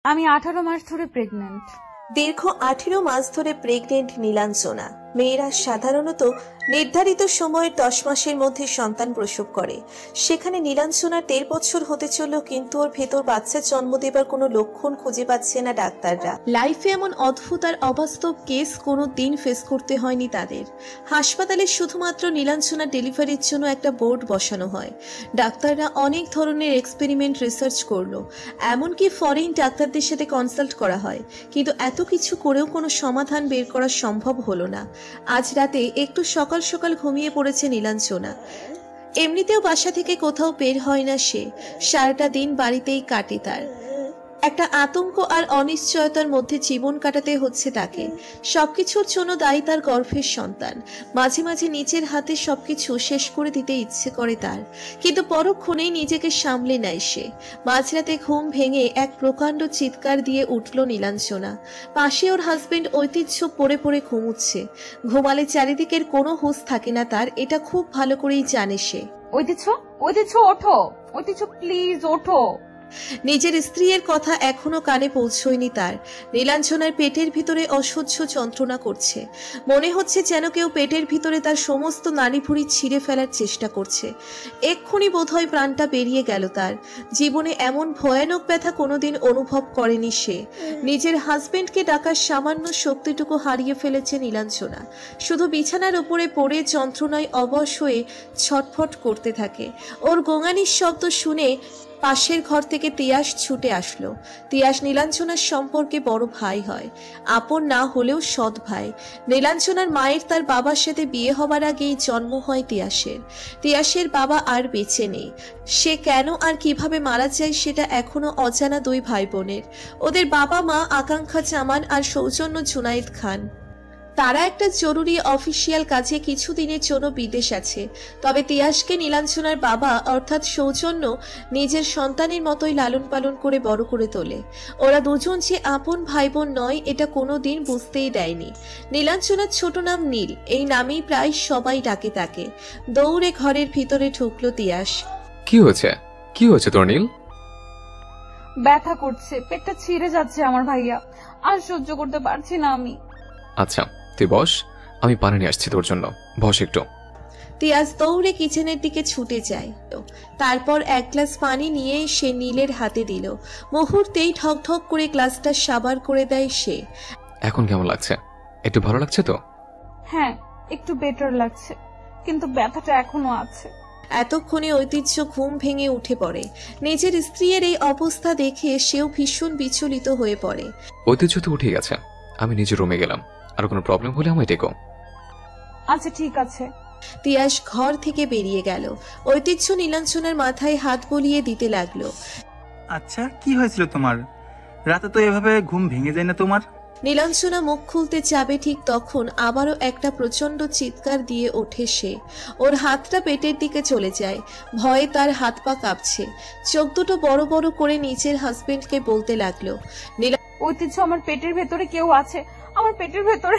আমি 18 মাস ধরে প্রেগন্যান্ট। দীর্ঘ 18 মাস ধরে প্রেগনেন্ট নীলাঞ্জনা। মেয়েরা সাধারণত নির্ধারিত সময়ের 10 মাসের মধ্যে সন্তান প্রসব করে। সেখানে নীলাঞ্জনার 1.5 বছর হতে চলল, কিন্তু ওর ভেতর বাচ্চা জন্ম দেবার কোনো লক্ষণ খুঁজে পাচ্ছে না ডাক্তাররা। লাইফে এমন অদ্ভুত আর অবাস্তব কেস কোনো দিন ফেস করতে হয়নি তাদের। হাসপাতালে শুধুমাত্র নীলাঞ্জনার ডেলিভারির জন্য একটা বোর্ড বসানো হয়। ডাক্তাররা অনেক ধরনের এক্সপেরিমেন্ট রিসার্চ করলো, এমনকি ফরেন ডাক্তারদের সাথে কনসাল্ট করা হয়, কিন্তু এত কিছু করেও কোনো সমাধান বের করা সম্ভব হলো না। আজ রাতে একটু সকাল সকাল ঘুমিয়ে পড়েছে নীলাঞ্জনা। এমনিতেও বাসা থেকে কোথাও বের হয় না সে, সারাটা দিন বাড়িতেই কাটে তার। একটা আতঙ্ক আর অনিশ্চয়তার মধ্যে জীবন কাটাতে হচ্ছে তাকে। সবকিছুর জন্য দায়ী তার গর্ভের সন্তান। মাঝে মাঝে নিজের হাতে সবকিছু শেষ করে দিতে ইচ্ছে করে তার, কিন্তু পরক্ষণেই নিজেকে সামলে নেয় সে। মাঝরাতে ঘুম ভেঙে এক প্রকাণ্ড চিৎকার দিয়ে উঠল নীলাঞ্জনা। পাশে ওর হাজবেন্ড ঐতিহ্য পড়ে পড়ে ঘুমুচ্ছে। ঘুমালে চারিদিকের কোনো হুঁশ থাকে না তার, এটা খুব ভালো করেই জানে সে। ঐতিহ্য, ঐতিহ্য ওঠো, ঐতিহ্য প্লিজ ওঠো। নিজের স্ত্রীর কথা এখনো কানে পৌঁছয়নি তার। নীলাঞ্জনার পেটের ভিতরে অসহ্য যন্ত্রণা করছে। মনে হচ্ছে যেন কেউ পেটের ভিতরে তার সমস্ত নাড়িভুড়ি ছিঁড়ে ফেলার চেষ্টা করছে। এক্ষুনি বোধহয় প্রাণটা বেরিয়ে গেল তার। জীবনে এমন ভয়ানক ব্যথা কোনোদিন অনুভব করেনি সে। নিজের হাজবেন্ডকে ডাকার সামান্য শক্তিটুকু হারিয়ে ফেলেছে নীলাঞ্জনা। শুধু বিছানার উপরে পড়ে যন্ত্রণায় অবশ হয়ে ছটফট করতে থাকে। ওর গোঙানির শব্দ শুনে পাশের ঘর থেকে তিয়াস ছুটে আসলো। তিয়াস নীলাঞ্জনার সম্পর্কে বড় ভাই হয়, আপন না হলেও সৎ ভাই। নীলাঞ্জনার মায়ের তার বাবার সাথে বিয়ে হবার আগেই জন্ম হয় তিয়াসের। তিয়াসের বাবা আর বেঁচে নেই। সে কেন আর কিভাবে মারা যায় সেটা এখনো অজানা দুই ভাই বোনের। ওদের বাবা মা আকাঙ্ক্ষা জামান আর সৌজন্য জুনায়েদ খান। তারা একটা জরুরি অফিসিয়াল কাজে কিছুদিনের জন্য বিদেশ আছে। তবে তিয়াসকে নীলাঞ্জনার বাবা অর্থাৎ সৌজন্য নিজের সন্তানের মতোই লালন পালন করে বড় করে তোলে। ওরা দুজন যে আপন ভাই বোন নয় এটা কোনোদিন বুঝতেই দেয়নি। নীলাঞ্জনার ছোট নাম নীল, এই নামেই প্রায় সবাই ডাকে তাকে। দৌড়ে ঘরের ভিতরে ঢুকলো তিয়াস। কি হয়েছে তোর নীল? ব্যথা করছে, পেটটা ছিঁড়ে যাচ্ছে আমার ভাইয়া, আর সহ্য করতে পারছি না আমি। আচ্ছা তুই বস, আমি পানি নিয়ে আসছি তোর জন্য, বস একটু। তিয়াস দৌড়ে কিচেনের দিকে ছুটে যায়। তারপর এক গ্লাস পানি নিয়ে সে নীলের হাতে দিল। মুহূর্তেই ঠক ঠক করে গ্লাসটা সাবার করে দেয় সে। এখন কেমন লাগছে? একটু ভালো লাগছে তো? হ্যাঁ, একটু বেটার লাগছে, কিন্তু ব্যথাটা এখনো আছে। এতক্ষণে ঐতিহ্য ঘুম ভেঙে উঠে পড়ে। নিজের স্ত্রীর এই অবস্থা দেখে সেও ভীষণ বিচলিত হয়ে পড়ে। ঐতিহ্য তো উঠে গেছে, আমি নিজের রুমে গেলাম, আর কোনো প্রবলেম হলে আমায় ডেকো। আচ্ছা ঠিক আছে। তিয়াস ঘর থেকে বেরিয়ে গেল। ঐতিহ্য নীলাঞ্জনার মাথায় হাত বুলিয়ে দিতে লাগলো। আচ্ছা কি হয়েছিল তোমার? রাতে তো এভাবে ঘুম ভেঙে যায় না তোমার? নীলাঞ্জনা মুখ খুলতে যাবে ঠিক তখন আবারও একটা প্রচন্ড চিৎকার দিয়ে ওঠে সে। ওর হাতটা পেটের দিকে চলে যায়। ভয়ে তার হাত পা কাঁপছে। চোখ দুটো বড় বড় করে নিজের হাজবেন্ডকে বলতে লাগলো, ঐতিহ্য আমার পেটের ভেতরে কেউ আছে, আমার পেটের ভেতরে।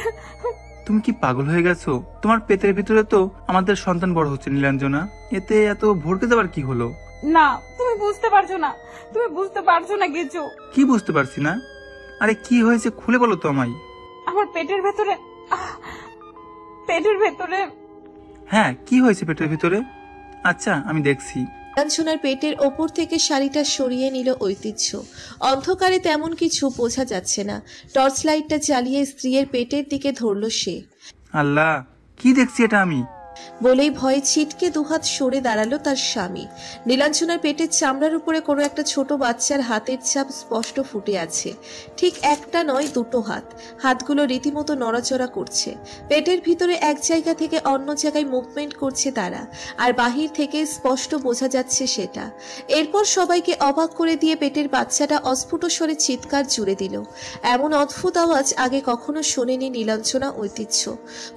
তুমি কি পাগল হয়ে গেছো? তোমার পেটের ভিতরে তো আমাদের সন্তান বড় হচ্ছে নীলাঞ্জনা, এতে এত ভরকে যাবার কি হলো? না, তুমি বুঝতে পারছো না, তুমি বুঝতে পারছো না কিছু। কি বুঝতে পারছি না? আরে কি হয়েছে খুলে বলো তো আমায়। আমার পেটের ভেতরে, পেটের ভেতরে। হ্যাঁ কি হয়েছে পেটের ভিতরে? আচ্ছা আমি দেখছি। নীলাঞ্জনার পেটের ওপর থেকে শাড়িটা সরিয়ে নিল ঐতিহ্য। অন্ধকারে তেমন কিছু বোঝা যাচ্ছে না। টর্চ লাইটটা জ্বালিয়ে স্ত্রীর পেটের দিকে ধরল সে। আল্লাহ, কি দেখছি এটা আমি? বলেই ভয়ে ছিটকে দুহাত সরে দাঁড়ালো তার স্বামী। নীলাঞ্জনার পেটের চামড়ার উপরে কোনো একটা ছোট বাচ্চার হাতের ছাপ স্পষ্ট ফুটে আছে। ঠিক একটা নয়, দুটো হাত। হাতগুলো রীতিমতো নড়াচড়া করছে। পেটের ভিতরে এক জায়গা থেকে অন্য জায়গায় মুভমেন্ট করছে তারা, আর বাহির থেকে স্পষ্ট বোঝা যাচ্ছে সেটা। এরপর সবাইকে অবাক করে দিয়ে পেটের বাচ্চাটা অস্ফুট স্বরে চিৎকার জুড়ে দিল। এমন অদ্ভুত আওয়াজ আগে কখনো শোনেনি নীলাঞ্জনা ঐতিহ্য।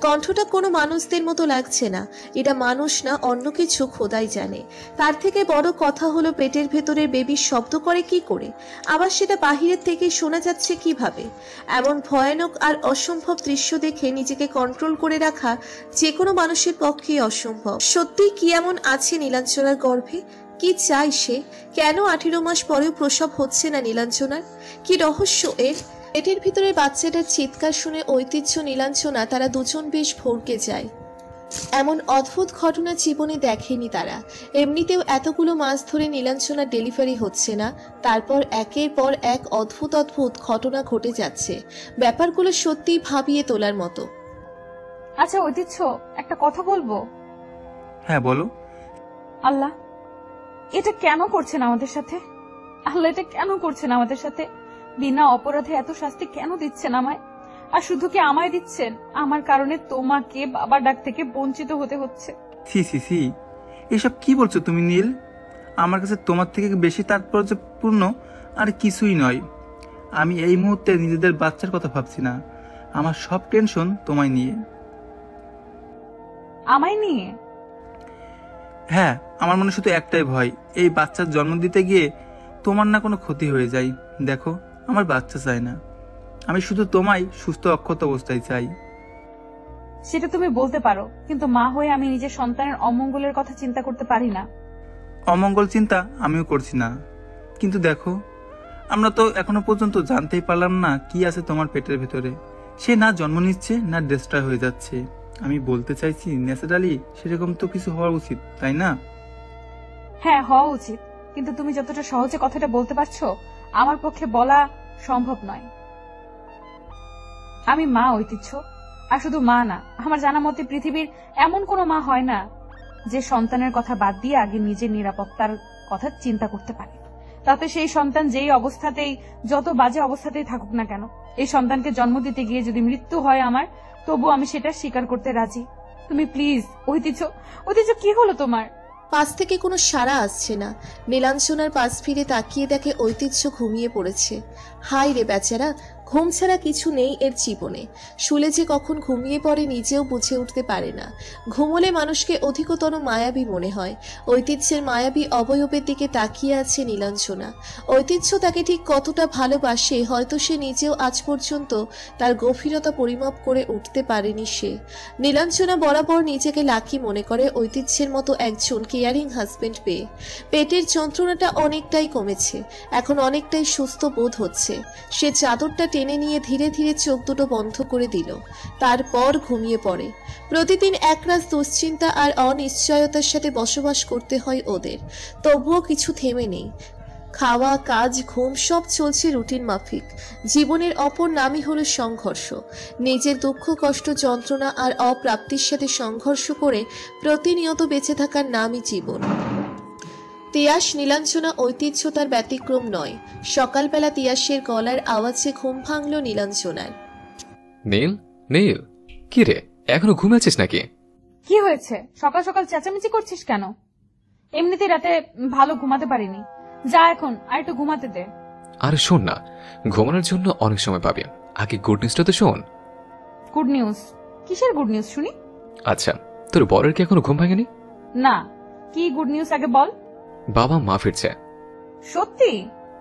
কণ্ঠটা কোনো মানুষদের মতো লাগছে না, এটা মানুষ না, অন্য কিছু খোদাই জানে। তার থেকে বড় কথা হলো পেটের ভেতরে বেবি শব্দ করে কি করে, আবার সেটা বাহিরের থেকে শোনা যাচ্ছে কিভাবে। এমন ভয়ানক আর অসম্ভব দৃশ্য দেখে নিজেকে কন্ট্রোল করে রাখা যে কোনো মানুষের পক্ষেই অসম্ভব। সত্যি কি এমন আছে নীলাঞ্জনার গর্ভে? কি চাই সে? কেন 18 মাস পরেও প্রসব হচ্ছে না নীলাঞ্জনার? কি রহস্য এর? পেটের ভিতরে বাচ্চাটার চিৎকার শুনে ঐতিহ্য নীলাঞ্জনা তারা দুজন বেশ ভড়কে যায়। এমন অদ্ভুত ঘটনা জীবনে দেখেনি তারা। এমনিতেও এতগুলো মাস ধরে নীলাঞ্জনার ডেলিভারি হচ্ছে না, তারপর একের পর এক অদ্ভুত অদ্ভুত ঘটনা ঘটে যাচ্ছে। ব্যাপারগুলো সত্যিই ভাবিয়ে তোলার মতো। আচ্ছা ঐতিহ্য, একটা কথা বলবো? হ্যাঁ বলো। আল্লাহ এটা কেন করছেন আমাদের সাথে? আল্লাহ এটা কেন করছেন আমাদের সাথে? বিনা অপরাধে এত শাস্তি কেন দিচ্ছেন আমায়? আর শুধু কি আমায় দিচ্ছেন? আমার কারণে তোমাকে বাবার ডাক থেকে বঞ্চিত হতে হচ্ছে। সি সি সি, এসব কি বলছো তুমি নীল? আমার কাছে তোমার থেকে বেশি তাৎপর্যপূর্ণ আর কিছুই নয়। আমি এই মুহূর্তে নিজেদের বাচ্চার কথা ভাবছি না, আমার সব টেনশন তোমায় নিয়ে। আমায় নিয়ে? হ্যাঁ, আমার মনে শুধু একটাই ভয়, এই বাচ্চার জন্ম দিতে গিয়ে তোমার না কোনো ক্ষতি হয়ে যায়। দেখো, আমার বাচ্চা চাই না, আমি শুধু তোমায় সুস্থ অক্ষত অবস্থায় চাই। সেটা তুমি বলতে পারো, কিন্তু মা হয়ে আমি নিজের সন্তানের অমঙ্গলের কথা চিন্তা করতে পারি না। অমঙ্গল চিন্তা আমিও করছি না, কিন্তু দেখো, আমরা তো এখনো পর্যন্ত জানতেই পারলাম না কি আছে তোমার পেটের ভেতরে। সে না জন্ম নিচ্ছে না ডিস্ট্রয় হয়ে যাচ্ছে। আমি বলতে চাইছি ন্যাচারালি সেরকম তো কিছু হওয়া উচিত, তাই না? হ্যাঁ, হওয়া উচিত, কিন্তু তুমি যতটা সহজে কথাটা বলতে পারছো আমার পক্ষে বলা সম্ভব নয়। আমি মা ঐতিহ্য, আর শুধু মা না, আমার জানা মতে পৃথিবীর এমন কোনো মা হয় না যে সন্তানের কথা বাদ দিয়ে আগে নিজের নিরাপত্তার কথা চিন্তা করতে পারে। তাতে সেই সন্তান যেই অবস্থাতেই, যত বাজে অবস্থাতেই থাকুক না কেন, এই সন্তানকে জন্ম দিতে গিয়ে যদি মৃত্যু হয় আমার, তবু আমি সেটা স্বীকার করতে রাজি। তুমি প্লিজ ঐতিহ্য, ঐতিহ্য কি হলো তোমার? পাশ থেকে কোনো সাড়া আসছে না। নীলাঞ্জনার পাশ ফিরে তাকিয়ে দেখে ঐতিহ্য ঘুমিয়ে পড়েছে। হাই রে বেচারা, ঘুম ছাড়া কিছু নেই এর জীবনে। শুলে যে কখন ঘুমিয়ে পড়ে নিজেও বুঝে উঠতে পারে না। ঘুমোলে মানুষকে অধিকতর মায়াবী মনে হয়। ঐতিহ্যের মায়াবী অবয়বের দিকে তাকিয়ে আছে নীলাঞ্জনা। ঐতিহ্য তাকে ঠিক কতটা ভালোবাসে হয়তো সে নিজেও আজ পর্যন্ত তার গভীরতা পরিমাপ করে উঠতে পারেনি সে। নীলাঞ্জনা বরাবর নিজেকে লাকি মনে করে ঐতিহ্যের মতো একজন কেয়ারিং হাজবেন্ড পেয়ে। পেটের যন্ত্রণাটা অনেকটাই কমেছে, এখন অনেকটাই সুস্থ বোধ হচ্ছে। সে চাদরটা টেনে নিয়ে ধীরে ধীরে চোখ দুটো বন্ধ করে দিল, তারপর ঘুমিয়ে পড়ে। প্রতিদিন একরাশ দুশ্চিন্তা আর অনিশ্চয়তার সাথে বসবাস করতে হয় ওদের, তবুও কিছু থেমে নেই। খাওয়া, কাজ, ঘুম সব চলছে রুটিন মাফিক। জীবনের অপর নামই হলো সংঘর্ষ। নিজের দুঃখ, কষ্ট, যন্ত্রণা আর অপ্রাপ্তির সাথে সংঘর্ষ করে প্রতিনিয়ত বেঁচে থাকার নামই জীবন। তিয়াস, নীলাঞ্জনা, ঐতিহ্য তার ব্যতিক্রম নয়। সকালবেলা তিয়াসের গলার আওয়াজে ঘুম ভাঙল নীলাঞ্জনার। নীল, নীল, কি রে, এখনো ঘুমাচ্ছিস নাকি? কি হয়েছে? সকাল সকাল চেঁচামেচি করছিস কেন? এমনিতেই রাতে ভালো ঘুমাতে পারিনি, যা এখন আর একটু ঘুমাতে দে। আরে শোন না, ঘুমানোর জন্য অনেক সময় পাবি, আগে গুড নিউজটা তো শোন। Good news? কিসের গুড নিউজ শুনি? আচ্ছা, তোর বরের কি এখনো ঘুম ভাঙেনি? না, কি গুড নিউজ আগে বল। বাবা মা ফিরছে। সত্যি?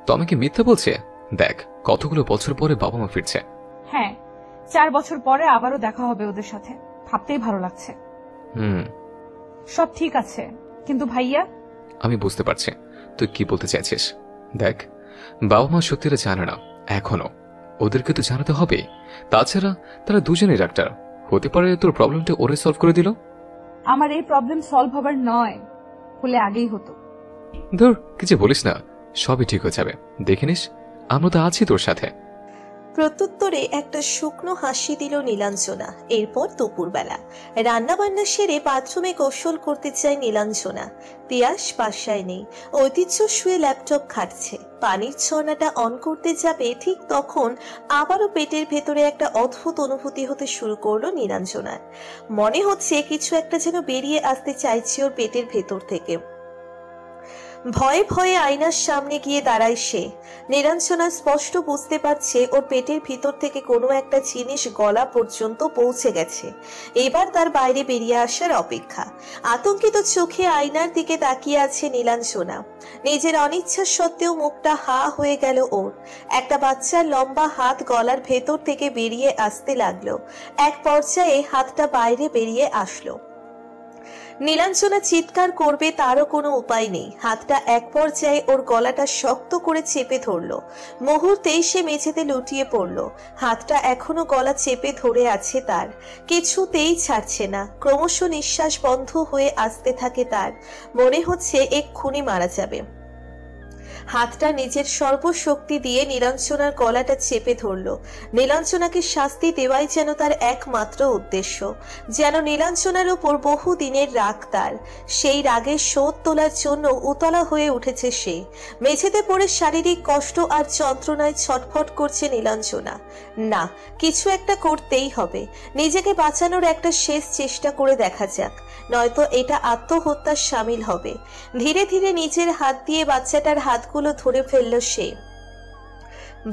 তো আমি কি মিথ্যা বলছে? দেখ, কতগুলো বছর পরে বাবা মা ফিরছে। হ্যাঁ, 4 বছর পরে আবারও দেখা হবে ওদের সাথে, ভাবতেই ভালো লাগছে। সব ঠিক আছে, কিন্তু ভাইয়া? আমি বুঝতে পারছি তুই কি বলতে চাইছিস। দেখ, বাবা মা সত্যিটা জানে না এখনো, ওদেরকে তো জানাতে হবে। তাছাড়া তারা দুজনেই ডাক্তার, হতে পারে তোর প্রবলেমটা ওরে সলভ করে দিল। আমার এই প্রবলেম সলভ হবার নয়, হলে আগেই হতো। ধর, কিছু বলিস না, সবই ঠিক হয়ে যাবে, দেখে নিস, আমরা তো আছি তোর সাথে। প্রত্যুত্তরে একটা শুকনো হাসি দিল নীলাঞ্জনা। এরপর দুপুরবেলা রান্না বান্না সেরে বাথরুমে গোসল করতে চায় নীলাঞ্জনা। তিয়াস বাসায় নেই, ঐতিহ্য শুয়ে ল্যাপটপ ঘাটছে। পানির ঝর্ণাটা অন করতে যাবে, ঠিক তখন আবারও পেটের ভেতরে একটা অদ্ভুত অনুভূতি হতে শুরু করলো নীলাঞ্জনার। মনে হচ্ছে কিছু একটা যেন বেরিয়ে আসতে চাইছে ওর পেটের ভেতর থেকে। ভয়ে ভয়ে আয়নার সামনে গিয়ে দাঁড়ায় সে। নীলাঞ্জনা স্পষ্ট বুঝতে পারছে ওর পেটের ভিতর থেকে কোনো একটা জিনিস গলা পর্যন্ত পৌঁছে গেছে, এবার তার বাইরে বেরিয়ে আসার অপেক্ষা। আতঙ্কিত চোখে আয়নার দিকে তাকিয়ে আছে নীলাঞ্জনা। নিজের অনিচ্ছা সত্ত্বেও মুখটা হা হয়ে গেল ওর। একটা বাচ্চার লম্বা হাত গলার ভেতর থেকে বেরিয়ে আসতে লাগলো। এক পর্যায়ে হাতটা বাইরে বেরিয়ে আসলো। নীলাঞ্জনা চিৎকার করবে তারও কোনো উপায় নেই। হাতটা এক পর্যায়ে ওর গলাটা শক্ত করে চেপে ধরলো। মুহূর্তেই সে মেঝেতে লুটিয়ে পড়লো। হাতটা এখনো গলা চেপে ধরে আছে তার, কিছুতেই ছাড়ছে না। ক্রমশ নিঃশ্বাস বন্ধ হয়ে আসতে থাকে তার, মনে হচ্ছে এক্ষুনি মারা যাবে। হাতটা নিজের সর্বশক্তি দিয়ে নীলাঞ্জনার গলাটা চেপে ধরলো। নীলাঞ্জনাকে শাস্তি দেওয়াই যেন তার একমাত্র উদ্দেশ্য, যেন নীলাঞ্জনার উপর বহু দিনের রাগ তার। সেই রাগের শোধ তোলার জন্য উতলা হয়ে উঠেছে সে। মেঝেতে পড়ে শারীরিক কষ্ট আর যন্ত্রণায় ছটফট করছে নীলাঞ্জনা। না, কিছু একটা করতেই হবে। নিজেকে বাঁচানোর একটা শেষ চেষ্টা করে দেখা যাক, নয়তো এটা আত্মহত্যার শামিল হবে। ধীরে ধীরে নিজের হাত দিয়ে বাচ্চাটার হাতগুলো ধরে ফেলল সে।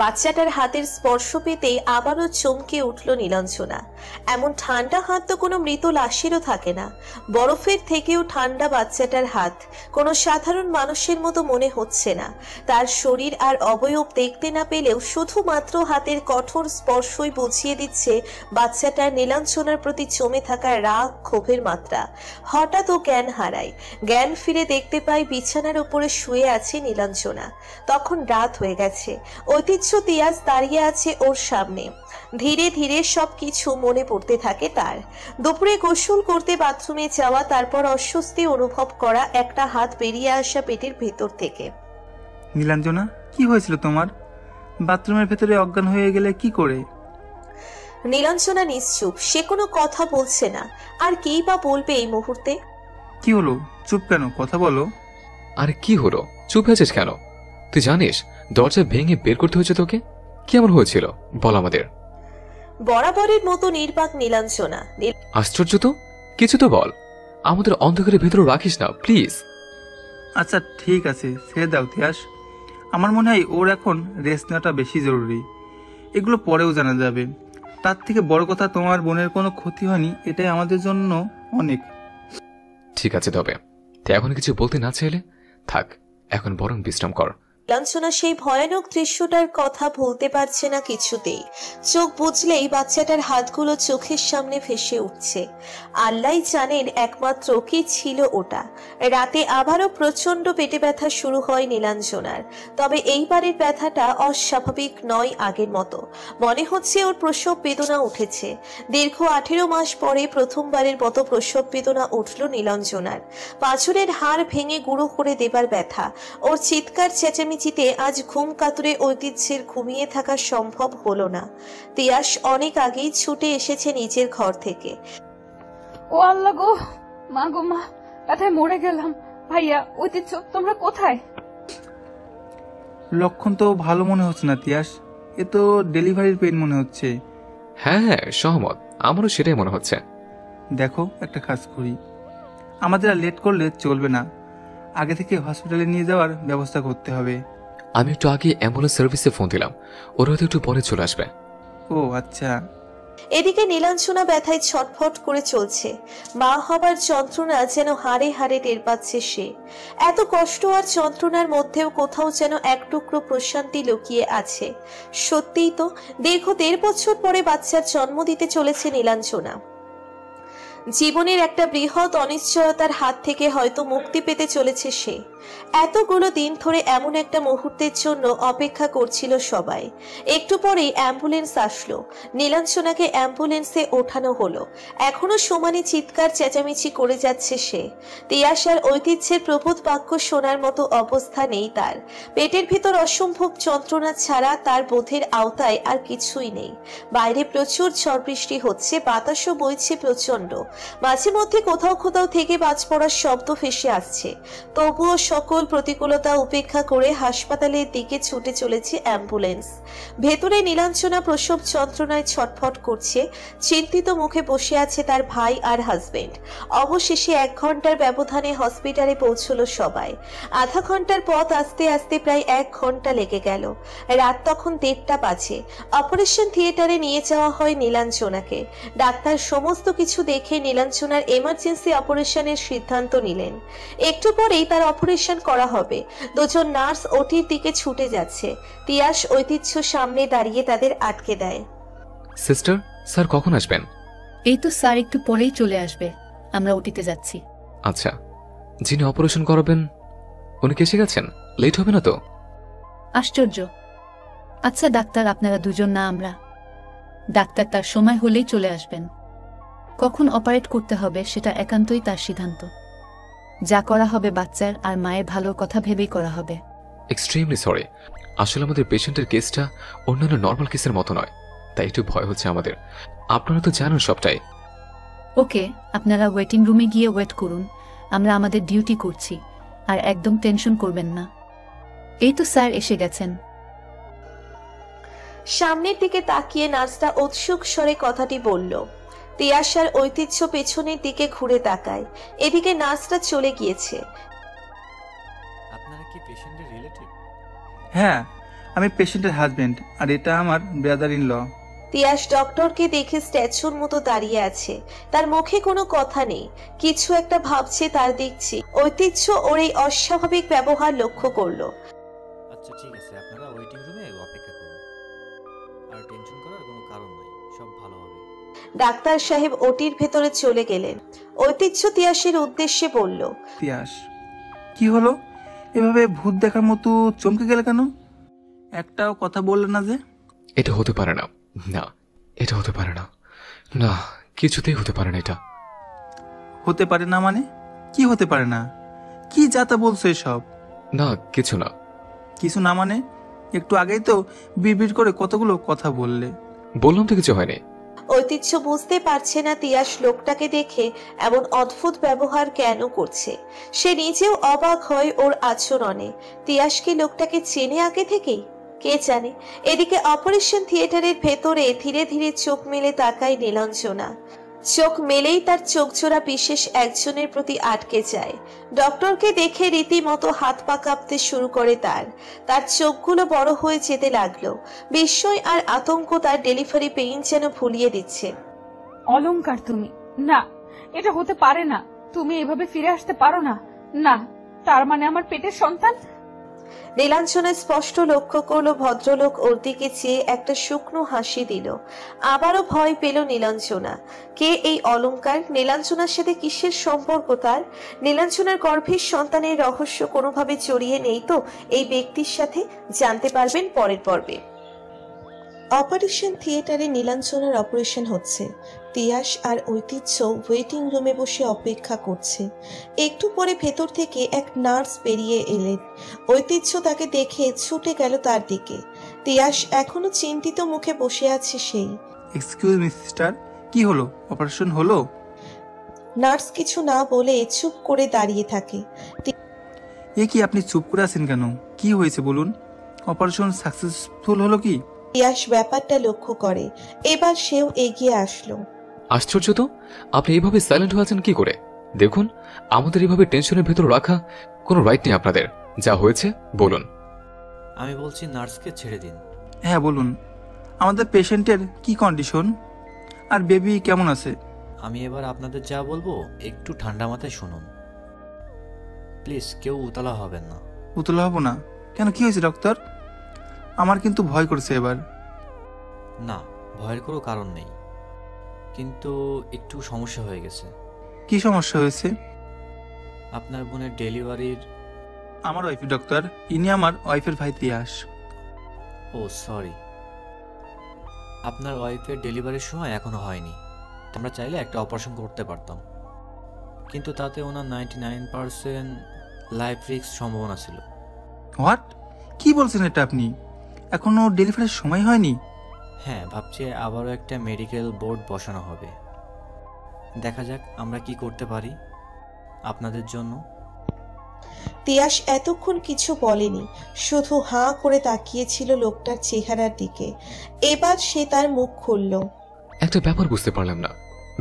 বাচ্চাটার হাতের স্পর্শ পেতেই আবারও চমকে উঠল নীলাঞ্জনা। এমন ঠান্ডা হাত তো কোনো মৃত লাশেরও থাকে না। বরফের থেকেও ঠান্ডা বাচ্চাটার হাত। কোনো সাধারণ মানুষের মতো মনে হচ্ছে না। তার শরীর আর অবয়ব দেখতে না পেলেও শুধুমাত্র হাতের কঠোর স্পর্শই বুঝিয়ে দিচ্ছে বাচ্চাটার নীলাঞ্জনার প্রতি জমে থাকা রাগ ক্ষোভের মাত্রা। হঠাৎ ও জ্ঞান হারায়। জ্ঞান ফিরে দেখতে পায় বিছানার উপরে শুয়ে আছে নীলাঞ্জনা। তখন রাত হয়ে গেছে। ঐতিহ্য তিয়াস দাঁড়িয়ে আছে ওর সামনে। ধীরে ধীরে সবকিছু মনে পড়তে থাকে তার। দুপুরে গোসল করতে বাথরুমে যাওয়া, তারপর অস্বস্তি অনুভব করা, একটা হাত বেরিয়ে আসা পেটের ভেতর থেকে। নীলাঞ্জনা, কি হয়েছিল তোমার? বাথরুমের ভেতরে অজ্ঞান হয়ে গেলে কি করে? নীলাঞ্জনা নিশ্চুপ, সে কোনো কথা বলছে না। আর কি বা বলবে এই মুহূর্তে? কি হলো? চুপ কেন? কথা বলো। আরে কি হলো? চুপ আছিস কেন? তুই জানিস দরজা ভেঙে বের করতে হয়েছে তোকে? কি এমন হয়েছিল বল আমাদের। বরাবরের মতো নির্বাক নীলাঞ্জনা। আশ্চর্য তো, কিছু তো বল। আমাদের অন্ধকারের ভেতরে রাখিস না প্লিজ। আচ্ছা ঠিক আছে, ছেড়ে দাও তিয়াস। আমার মনে হয় ওর এখন রেস্ট নেওয়াটা বেশি জরুরি। এগুলো পরেও জানা যাবে। তার থেকে বড় কথা, তোমার বোনের কোনো ক্ষতি হয়নি, এটাই আমাদের জন্য অনেক। ঠিক আছে, তবে তুই এখন কিছু বলতে না চাইলে থাক, এখন বরং বিশ্রাম কর। নীলাঞ্জনা সেই ভয়ানক দৃশ্যটার কথা ভুলতে পারছে না কিছুতেই। চোখ বুঝলেই বাচ্চাটার হাতগুলো চোখের সামনে ভেসে উঠছে। আল্লাহ জানেন একমাত্র কি ছিল ওটা। রাতে আবারও প্রচন্ড পেটে ব্যথা শুরু হয় নীলাঞ্জনার। তবে এইবারের ব্যথাটা অস্বাভাবিক নয় আগের মতো। মনে হচ্ছে ওর প্রসব বেদনা উঠেছে। দীর্ঘ 18 মাস পরে প্রথমবারের মতো প্রসব বেদনা উঠল নীলাঞ্জনার। পাঁজরের হাড় ভেঙে গুঁড়ো করে দেবার ব্যথা। ওর চিৎকার চেঁচামেচিতে আজ ঘুম কাতুরে ঐতিহ্যের ঘুমিয়ে থাকা সম্ভব হলো না। তিয়াস অনেক আগেই ছুটে এসেছে নিজের ঘর থেকে। ও আল্লাহ গো, মা গো মা, ব্যথায় মরে গেলাম। ভাইয়া, ঐতিহ্য, তোমরা কোথায়? লক্ষণ তো ভালো মনে হচ্ছে না তিয়াস, এ তো ডেলিভারির পেন মনে হচ্ছে। হ্যাঁ হ্যাঁ, সহমত, আমারও সেটাই মনে হচ্ছে। দেখো, একটা কাজ করি, আমাদের আর লেট করলে চলবে না। আগে থেকে হসপিটালে নিয়ে যাওয়ার ব্যবস্থা করতে হবে। আমি একটু আগে অ্যাম্বুলেন্স সার্ভিসে ফোন দিলাম, ওরা হয়তো একটু পরে চলে আসবে। ও আচ্ছা। এদিকে নীলাঞ্জনা ব্যথায় ছটফট করে চলছে। মা হবার যন্ত্রণা যেন হাড়ে হাড়ে টের পাচ্ছে সে। এত কষ্ট আর যন্ত্রণার মধ্যেও কোথাও যেন এক টুকরো প্রশান্তি লুকিয়ে আছে। সত্যিই তো, দীর্ঘ 1.5 বছর পরে বাচ্চার জন্ম দিতে চলেছে নীলাঞ্জনা। জীবনের একটা বৃহৎ অনিশ্চয়তার হাত থেকে হয়তো মুক্তি পেতে চলেছে সে। এতগুলো দিন ধরে এমন একটা মুহূর্তের জন্য অপেক্ষা করছিল সবাই। একটু পরেই অ্যাম্বুলেন্স আসলো। নীলাঞ্জনাকে অ্যাম্বুলেন্সে ওঠানো হলো। এখনো সমানে চিৎকার চেঁচামেচি করে যাচ্ছে সে। তিয়াস আর ঐতিহ্যের প্রবোধ বাক্য শোনার মতো অবস্থা নেই তার। পেটের ভিতর অসম্ভব যন্ত্রণা ছাড়া তার বোধের আওতায় আর কিছুই নেই। বাইরে প্রচুর ঝড় বৃষ্টি হচ্ছে, বাতাসও বইছে প্রচন্ড। মাঝে মধ্যে কোথাও কোথাও থেকে বাজ পড়ার শব্দ ভেসে আসছে। তবুও সকল প্রতিকূলতা উপেক্ষা করে হাসপাতালের দিকে ছুটে চলেছে অ্যাম্বুলেন্স। ভেতরে নীলাঞ্জনা প্রসব যন্ত্রণায় ছটফট করছে। চিন্তিত মুখে বসে আছে তার ভাই আর হাজবেন্ড। অবশেষে 1 ঘন্টার ব্যবধানে হসপিটালে পৌঁছলো সবাই। আধা ঘন্টার পথ আসতে আসতে প্রায় 1 ঘন্টা লেগে গেল। রাত তখন 1:30 বাজে। অপারেশন থিয়েটারে নিয়ে যাওয়া হয় নীলাঞ্জনাকে। ডাক্তার সমস্ত কিছু দেখে নীলাঞ্জনার এমার্জেন্সি অপারেশনের সিদ্ধান্ত নিলেন। একটু পরেই তার অপারেশন করা হবে। 2জন নার্স ওটির দিকে ছুটে যাচ্ছে। তিয়াস ঐতিহ্য সামনে দাঁড়িয়ে তাদের আটকে দেয়। সিস্টার, স্যার কখন আসবেন? এই তো স্যার একটু পরেই চলে আসবে, আমরা ওটিতে যাচ্ছি। আচ্ছা, যিনি অপারেশন করাবেন উনি কি এসে গেছেন? লেট হবে না তো? আশ্চর্য। আচ্ছা ডাক্তার, আপনারা দুজন না আমরা? ডাক্তার তার সময় হলেই চলে আসবেন। কখন অপারেট করতে হবে সেটা একান্তই তার সিদ্ধান্ত। যা করা হবে বাচ্চার আর মায়ের ভালোর কথা ভেবেই করা হবে। এক্সট্রিমলি সরি, আসলে আমাদের পেশেন্টের কেসটা অন্যান্য নর্মাল কেসের মতো নয়, তাই একটু ভয় হচ্ছে আমাদের। আপনারা তো জানেন সবটাই। ওকে, আপনারা ওয়েটিং রুমে গিয়ে ওয়েট করুন, আমরা আমাদের ডিউটি করছি। আর একদম টেনশন করবেন না। এই তো স্যার এসে গেছেন। সামনের দিকে তাকিয়ে নার্সটা উৎসুক স্বরে কথাটি বলল। তিয়াশার ঐতিহ্য পেছনের দিকে ঘুরে তাকায়, এদিকে নার্সটা চলে গিয়েছে। আপনারা কি পেশেন্টের রিলেটিভ? হ্যাঁ, আমি পেশেন্টের হাজবেন্ড, আর এটা আমার ব্রাদার ইন ল। তিয়াশ ডক্টরকে দেখে স্ট্যাচুর মতো দাঁড়িয়ে আছে, তার মুখে কোনো কথা নেই, কিছু একটা ভাবছে তার দেখছি। ঐতিহ্য ওর এই অস্বাভাবিক ব্যবহার লক্ষ্য করলো। আচ্ছা ঠিক আছে, আপনারা ওয়েটিং রুমে অপেক্ষা করুন। আর টেনশন করার কোনো কারণ নাই, সব ভালো হবে। ডাক্তার সাহেব ওটির ভেতরে চলে গেলেন। ঐতিহ্য তিয়াসের উদ্দেশ্যে বলল, তিয়াস, কি হলো? এভাবে ভূত দেখার মতো চমকে গেলে কেন? একটাও কথা বললে না যে? এটা হতে পারে না, না এটা হতে পারে না, না কিছুতেই হতে পারে না। এটা হতে পারে না মানে? কি হতে পারে না? কি যাতা বলছো এসব? না কিছু না। কিছু না মানে? একটু আগেই তো বিড়বিড় করে কতগুলো কথা বললে। বললাম তো কিছু হয়নি। ঐতিহ্য বুঝতে পারছে না তিয়াস লোকটাকে দেখে এমন অদ্ভুত ব্যবহার কেন করছে। সে নিজেও অবাক হয় ওর আচরণে। তিয়াস কি লোকটাকে চেনে আগে থেকেই? কে জানে। এদিকে অপারেশন থিয়েটারের ভেতরে ধীরে ধীরে চোখ মেলে তাকায় নীলাঞ্জনা। চোখ মেলেই তার চোখজোড়া বিশেষ একজনের প্রতি আটকে যায়। ডক্টরকে দেখে রীতিমতো হাত পা কাঁপতে শুরু করে তার চোখগুলো বড় হয়ে যেতে লাগলো। বিস্ময় আর আতঙ্ক তার ডেলিভারি পেইন যেন ভুলিয়ে দিচ্ছে। অলংকার তুমি? না, এটা হতে পারে না। তুমি এভাবে ফিরে আসতে পারো না। না, তার মানে আমার পেটের সন্তান? নীলাঞ্জনা স্পষ্ট লক্ষ্য করলো ভদ্রলোক ওর দিকে চেয়ে একটা শুকনো হাসি দিল। আবারও ভয় পেল নীলাঞ্জনা। কে এই অলংকার? নীলাঞ্জনার সাথে কিসের সম্পর্ক তার? নীলাঞ্জনার গর্ভের সন্তানের রহস্য কোনোভাবে জড়িয়ে নেই তো এই ব্যক্তির সাথে? জানতে পারবেন পরের পর্বে। অপারেশন থিয়েটারে নীলাঞ্জনার অপারেশন হচ্ছে। তিয়াস আর ঐতিহ্য ওয়েটিং রুমে বসে অপেক্ষা করছে। একটু পরে ভেতর থেকে এক নার্স বেরিয়ে এলেন। ঐতিহ্য তাকে দেখে ছুটে গেল তার দিকে। তিয়াস এখনো চিন্তিত মুখে বসে আছে সেই। এক্সকিউজ মি সিস্টার, কি হলো? অপারেশন হলো? নার্স কিছু না বলে চুপ করে দাঁড়িয়ে থাকে। এ কি, আপনি চুপ করে আছেন কেন? কি হয়েছে বলুন? অপারেশন সাকসেসফুল হলো কি? তিয়াস ব্যাপারটা লক্ষ্য করে। এবার সেও এগিয়ে আসলো। আশ্চর্য তো, আপনি এইভাবে সাইলেন্ট হয়ে আছেন কি করে? দেখুন, আমাদের এইভাবে টেনশনের ভেতর রাখা কোনো রাইট নেই আপনাদের। যা হয়েছে বলুন। আমি বলছি নার্সকে ছেড়ে দিন। হ্যাঁ বলুন, আমাদের পেশেন্টের কি কন্ডিশন, আর বেবি কেমন আছে? আমি এবার আপনাদের যা বলবো একটু ঠান্ডা মাথায় শুনুন প্লিজ। কেউ উতলা হবেন না। উতলা হব না কেন? কি হয়েছে ডক্টর? আমার কিন্তু ভয় করছে এবার। না, ভয়ের কোনো কারণ নেই, কিন্তু একটু সমস্যা হয়ে গেছে। কি সমস্যা হয়েছে? আপনার বোনের ডেলিভারির। আমার ওয়াইফ ডক্টর, ইনি আমার ওয়াইফের ভাই তিয়াস। ও সরি, আপনার ওয়াইফের ডেলিভারির সময় এখনো হয়নি। আমরা চাইলে একটা অপারেশন করতে পারতাম, কিন্তু তাতে ওনার 99% লাইফ রিস্ক সম্ভাবনা ছিল। হোয়াট? কি বলছেন এটা আপনি? এখনো ডেলিভারির সময় হয়নি? হ্যাঁ, ভাবছি আবারও একটা মেডিকেল বোর্ড বসানো হবে। দেখা যাক আমরা কি করতে পারি আপনাদের জন্য। তিয়াস এতক্ষণ কিছু বলেনি, শুধু হাঁ করে তাকিয়েছিল লোকটার চেহারার দিকে। এবার সে তার মুখ খুলল। একটা ব্যাপার বুঝতে পারলাম না,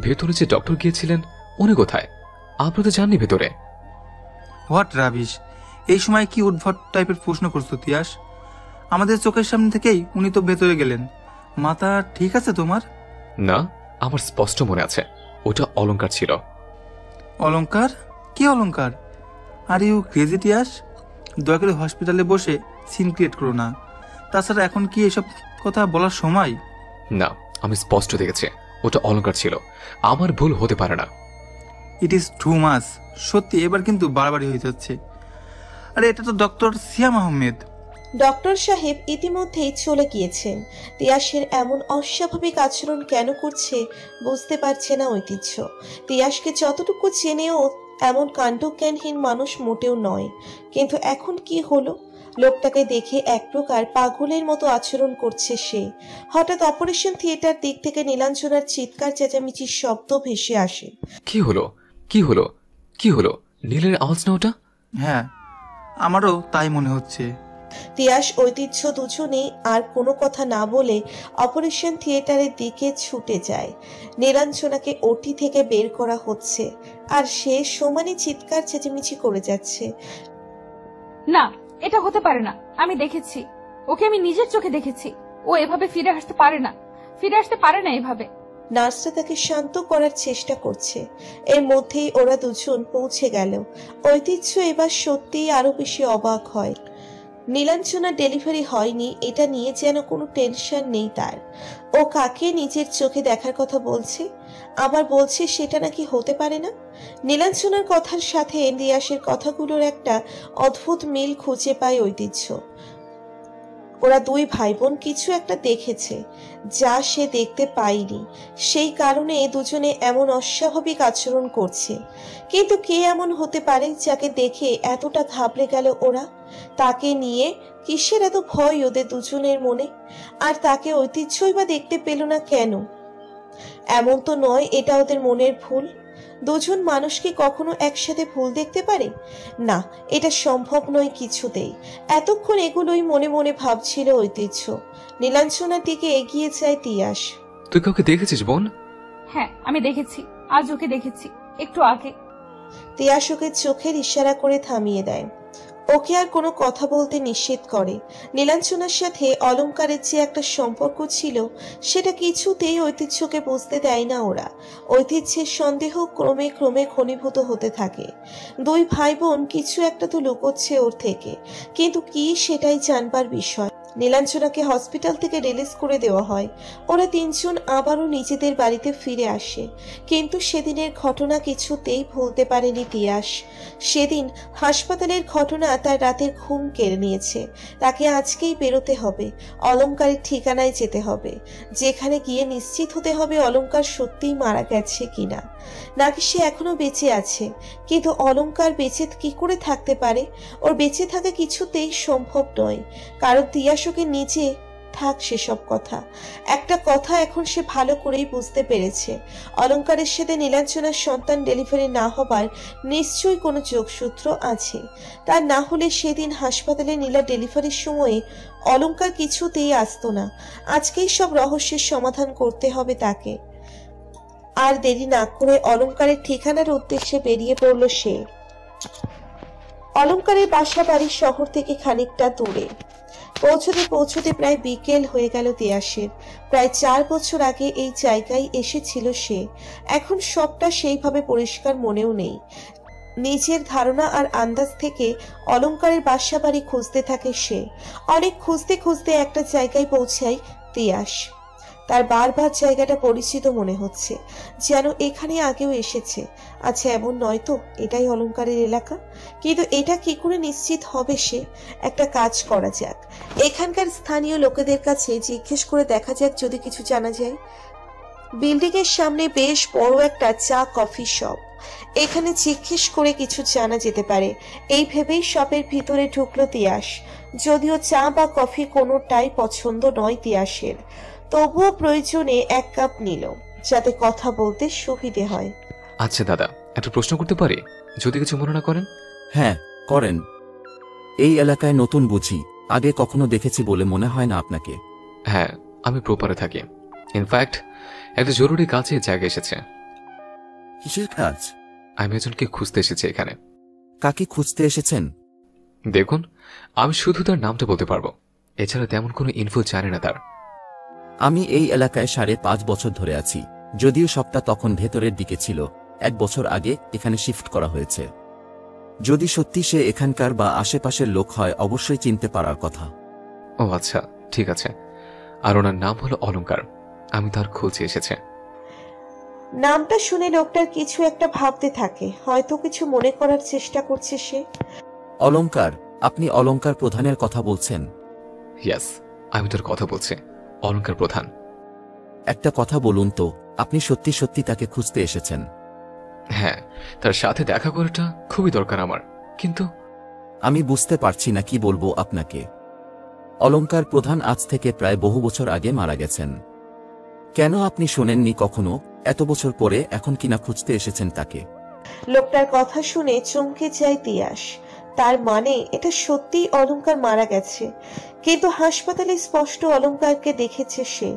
ভেতরে যে ডক্টর গিয়েছিলেন উনি কোথায়? আপনি তো জাননি ভেতরে। What rubbish! এই সময় কি উদ্ভট টাইপের প্রশ্ন করছো তিয়াস? আমাদের চোখের সামনে থেকেই উনি তো ভেতরে গেলেন। মাথা ঠিক আছে তোমার? না, আমার স্পষ্ট মনে আছে ওটা অলংকার ছিল। অলংকার? কি অলংকার? Are you crazy Tiyas? দয়া করে হসপিটালে বসে সিন ক্রিয়েট করো না। তাছাড়া এখন কি এসব কথা বলার সময়? না, আমি স্পষ্ট দেখেছি ওটা অলংকার ছিল। আমার ভুল হতে পারে না। It is too much. সত্যি এবার কিন্তু বাড়াবাড়ি হয়ে যাচ্ছে। আরে এটা তো ডক্টর সিয়াম আহমেদ। ডক্টর সাহেব ইতিমধ্যেই চলে গিয়েছেন। তিয়াসের এমন অস্বাভাবিক আচরণ কেন করছে বুঝতে পারছে না ঐতিহ্য। তিয়াসকে যতটুকু চেনেও এমন কাণ্ডজ্ঞানহীন মানুষ মোটেও নয়, কিন্তু এখন কি হলো? লোকটাকে দেখে এক প্রকার পাগলের মতো আচরণ করছে সে। হঠাৎ অপারেশন থিয়েটার দিক থেকে নীলাঞ্জনার চিৎকার চেঁচামেচির শব্দ ভেসে আসে। কি হলো কি হলো কি হলো? নীলের আওয়াজ না ওটা? হ্যাঁ, আমারও তাই মনে হচ্ছে। তিয়াস ঐতিহ্য দুজনেই আর কোনো কথা না বলে অপারেশন থিয়েটারের দিকে ছুটে যায়। নীলাঞ্জনাকে ওটি থেকে বের করা হচ্ছে আর সে সমানে চিৎকার চেঁচামেচি করে যাচ্ছে। না, এটা হতে পারে না। আমি দেখেছি ওকে, আমি নিজের চোখে দেখেছি। ও এভাবে ফিরে আসতে পারে না এভাবে। নার্সরা তাকে শান্ত করার চেষ্টা করছে। এর মধ্যেই ওরা দুজন পৌঁছে গেল। ঐতিহ্য এবার সত্যিই আরো বেশি অবাক হয়। নীলাঞ্জনা ডেলিভারি হয়নি এটা নিয়ে যেন কোনো টেনশন নেই তার। ও কাকে নিজের চোখে দেখার কথা বলছে, আবার বলছে সেটা নাকি হতে পারে না। নীলাঞ্জনার কথার সাথে তিয়াসের কথাগুলোর একটা অদ্ভুত মিল খুঁজে পায় ঐতিহ্য। ওরা দুই ভাই বোন কিছু একটা দেখেছে যা সে দেখতে পায়নি, সেই কারণে দুজনে এমন অস্বাভাবিক আচরণ করছে। কিন্তু কে এমন হতে পারে যাকে দেখে এতটা ঘাবড়ে গেল ওরা? তাকে নিয়ে কিসের এত ভয় ওদের দুজনের মনে? আর তাকে ঐতিহ্যই বা দেখতে পেল না কেন? এমন তো নয় এটা ওদের মনের ভুল। দুজন মানুষ কি কখনো একসাথে ভুল দেখতে পারে? না, এটা সম্ভব নয় কিছুতেই। এতক্ষণ এগুলোই মনে মনে ভাবছিল ঐতিহ্য। নীলাঞ্জনার দিকে এগিয়ে যায় তিয়াস। তুই কাউকে দেখেছিস বোন? হ্যাঁ, আমি দেখেছি। আজ ওকে দেখেছি, একটু আগে। তিয়াস ওকে চোখের ইশারা করে থামিয়ে দেয়। ওকে আর কোনো কথা বলতে নিষেধ করে। নীলাঞ্জনার সাথে অলংকারের যে একটা সম্পর্ক ছিল সেটা কিছুতেই ঐতিহ্যকে বুঝতে দেয় না ওরা। ঐতিহ্যের সন্দেহ ক্রমে ক্রমে ঘনীভূত হতে থাকে। দুই ভাই বোন কিছু একটা তো লুকোচ্ছে ওর থেকে, কিন্তু কি সেটাই জানবার বিষয়। নীলাঞ্জনাকে হসপিটাল থেকে রিলিজ করে দেওয়া হয়। ওরা তিনজন আবারও নিজেদের বাড়িতে ফিরে আসে, কিন্তু সেদিনের ঘটনা কিছুতেই ভুলতে পারেনি তিয়াস। সেদিন হাসপাতালের ঘটনা তার রাতের ঘুম কেড়ে নিয়েছে। তাকে আজকেই বেরোতে হবে, অলংকারের ঠিকানায় যেতে হবে, যেখানে গিয়ে নিশ্চিত হতে হবে অলংকার সত্যিই মারা গেছে কিনা, নাকি সে এখনো বেঁচে আছে। কিন্তু অলংকার বেঁচে কি করে থাকতে পারে? ওর বেঁচে থাকা কিছুতেই সম্ভব নয়, কারণ তিয়াস ওকে নিজে থাক সেসব কথা। একটা কথা এখন সে ভালো করেই বুঝতে পেরেছে, অলংকারের সাথে নীলাঞ্জনার সন্তান ডেলিভারি না হবার নিশ্চয়ই কোনো যোগসূত্র আছে। তার না হলে সেদিন হাসপাতালে নীলা ডেলিভারির সময়ে অলংকার কিছুতেই আসতো না। আজকেই সব রহস্যের সমাধান করতে হবে তাকে। আর দেরি না করে অলংকারের ঠিকানার উদ্দেশ্যে বেরিয়ে পড়ল সে। অলংকারের বাসা বাড়ি শহর থেকে খানিকটা দূরে। পৌঁছতে পৌঁছতে প্রায় বিকেল হয়ে গেল তিয়াসের। প্রায় 4 বছর আগে এই জায়গায় এসেছিল সে। এখন সবটা সেইভাবে পরিষ্কার মনেও নেই। নিজের ধারণা আর আন্দাজ থেকে অলংকারের বাসা বাড়ি খুঁজতে থাকে সে। অনেক খুঁজতে খুঁজতে একটা জায়গায় পৌঁছায় তিয়াস। তার বারবার জায়গাটা পরিচিত মনে হচ্ছে, যেন এখানে আগেও এসেছে। আচ্ছা, এমন নয় তো এটাই অলংকারের এলাকা? কিন্তু এটা কি করে নিশ্চিত হবে সে? একটা কাজ করা যাক, এখানকার স্থানীয় লোকেদের কাছে জিজ্ঞেস করে দেখা যাক যদি কিছু জানা যায়। বিল্ডিং এর সামনে বেশ বড় একটা চা কফি শপ, এখানে জিজ্ঞেস করে কিছু জানা যেতে পারে। এই ভেবেই শপের ভিতরে ঢুকলো তিয়াস। যদিও চা বা কফি কোনোটাই পছন্দ নয় তিয়াসের, তবুও প্রয়োজনে 1 কাপ নিল যাতে কথা বলতে সুবিধে হয়। আচ্ছা দাদা, একটা প্রশ্ন করতে পারি যদি কিছু মনে না করেন? হ্যাঁ করেন। এই এলাকায় নতুন বুঝি, আগে কখনো দেখেছি বলে মনে হয় না আপনাকে। হ্যাঁ, আমি প্রপারে থাকি। ইনফ্যাক্ট একটা জরুরি কাজে জায়গায় এসেছে। কিসের কাজ? আমি একজনকে খুঁজতে এসেছি এখানে। কাকে খুঁজতে এসেছেন? দেখুন, আমি শুধু তার নামটা বলতে পারবো, এছাড়া তেমন কোনো ইনফো জানি না তার। আমি এই এলাকায় 5.5 বছর ধরে আছি, যদিও সবটা তখন ভেতরের দিকে ছিল। 1 বছর আগে এখানে শিফট করা হয়েছে। যদি সত্যি সে এখানকার বা আশেপাশের লোক হয় অবশ্যই চিনতে পারার কথা। ও আচ্ছা, ঠিক আছে। আর ওনার নাম হলো অলংকার। আমি তার খোঁজে এসেছে। নামটা শুনে লোকটার কিছু একটা ভাবতে থাকে, হয়তো কিছু মনে করার চেষ্টা করছে সে। অলংকার, আপনি অলংকার প্রধানের কথা বলছেন? ইয়াস, আমি তোর কথা বলছি, অলংকার প্রধান। একটা কথা বলুন তো, আপনি সত্যি সত্যি তাকে খুঁজতে এসেছেন? হ্যাঁ, তার সাথে দেখা করাটা খুবই দরকার আমার, কিন্তু আমি বুঝতে পারছি না কি বলবো আপনাকে। অলংকার প্রধান আজ থেকে প্রায় বহু বছর আগে মারা গেছেন। কেন আপনি শোনেননি কখনো? এত বছর পরে এখন কিনা খুঁজতে এসেছেন তাকে? লোকটার কথা শুনে চমকে যায় তিয়াস। তার মানে এটা সত্যিই অলংকার মারা গেছে, কিন্তু হাসপাতালে স্পষ্ট অলংকারকে দেখেছে সে।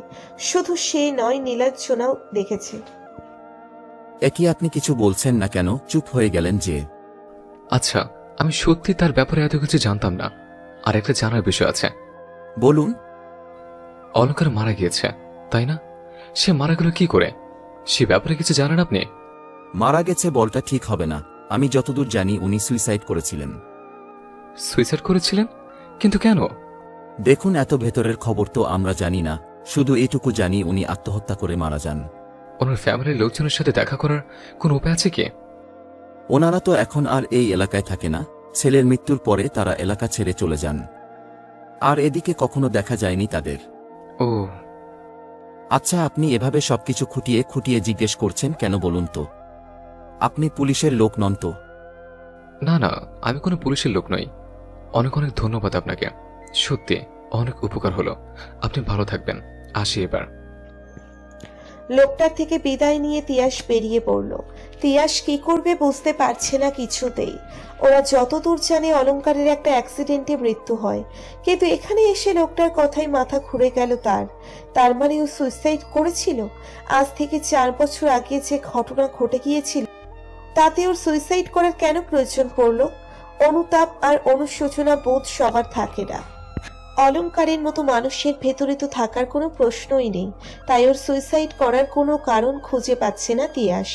শুধু সে নয়, নীলাঞ্জনাও দেখেছে। একই আপনি কিছু বলছেন না কেন? চুপ হয়ে গেলেন যে? আচ্ছা, আমি সত্যি তার ব্যাপারে এত কিছু জানতাম না। আর একটা জানার বিষয় আছে। বলুন। অলংকার মারা গিয়েছে, তাই না? সে মারা গেল কি করে? সে ব্যাপারে কিছু জানেন আপনি? মারা গেছে বলটা ঠিক হবে না। আমি যতদূর জানি উনি সুইসাইড করেছিলেন। সুইসাইড করেছিলেন? কিন্তু কেন? দেখুন, এত ভেতরের খবর তো আমরা জানি না, শুধু এটুকু জানি উনি আত্মহত্যা করে মারা যান। ওনার ফ্যামিলির লোকজনের সাথে দেখা করার কোন উপায় আছে কি? ওনারা তো এখন আর এই এলাকায় থাকে না। ছেলের মৃত্যুর পরে তারা এলাকা ছেড়ে চলে যান, আর এদিকে কখনো দেখা যায়নি তাদের। ও আচ্ছা, আপনি এভাবে সবকিছু খুঁটিয়ে খুঁটিয়ে জিজ্ঞেস করছেন কেন বলুন তো? আপনি পুলিশের লোক নন তো? না না, আমি কোনো পুলিশের লোক নই। অনেক অনেক ধন্যবাদ আপনাকে, সত্যি অনেক উপকার হলো। আপনি ভালো থাকবেন, আসি এবার। লোকটার থেকে বিদায় নিয়ে তিয়াস বেরিয়ে পড়ল। তিয়াস কি করবে বুঝতে পারছে না কিছুতেই। ওরা যতদূর জানে অলংকারের একটা অ্যাক্সিডেন্টে মৃত্যু হয়, কিন্তু এখানে এসে লোকটার কথাই মাথা ঘুরে গেল তার মানে ও সুইসাইড করেছিল। আজ থেকে 4 বছর আগে যে ঘটনা ঘটে গিয়েছিল, তাতে ওর সুইসাইড করার কেন প্রয়োজন পড়লো? অনুতাপ আর অনুশোচনা বোধ সবার থাকে না। অলংকারের মতো মানুষের ভেতরে তো থাকার কোনো প্রশ্নই নেই, তাই ওর সুইসাইড করার কোনো কারণ খুঁজে পাচ্ছে না তিয়াস।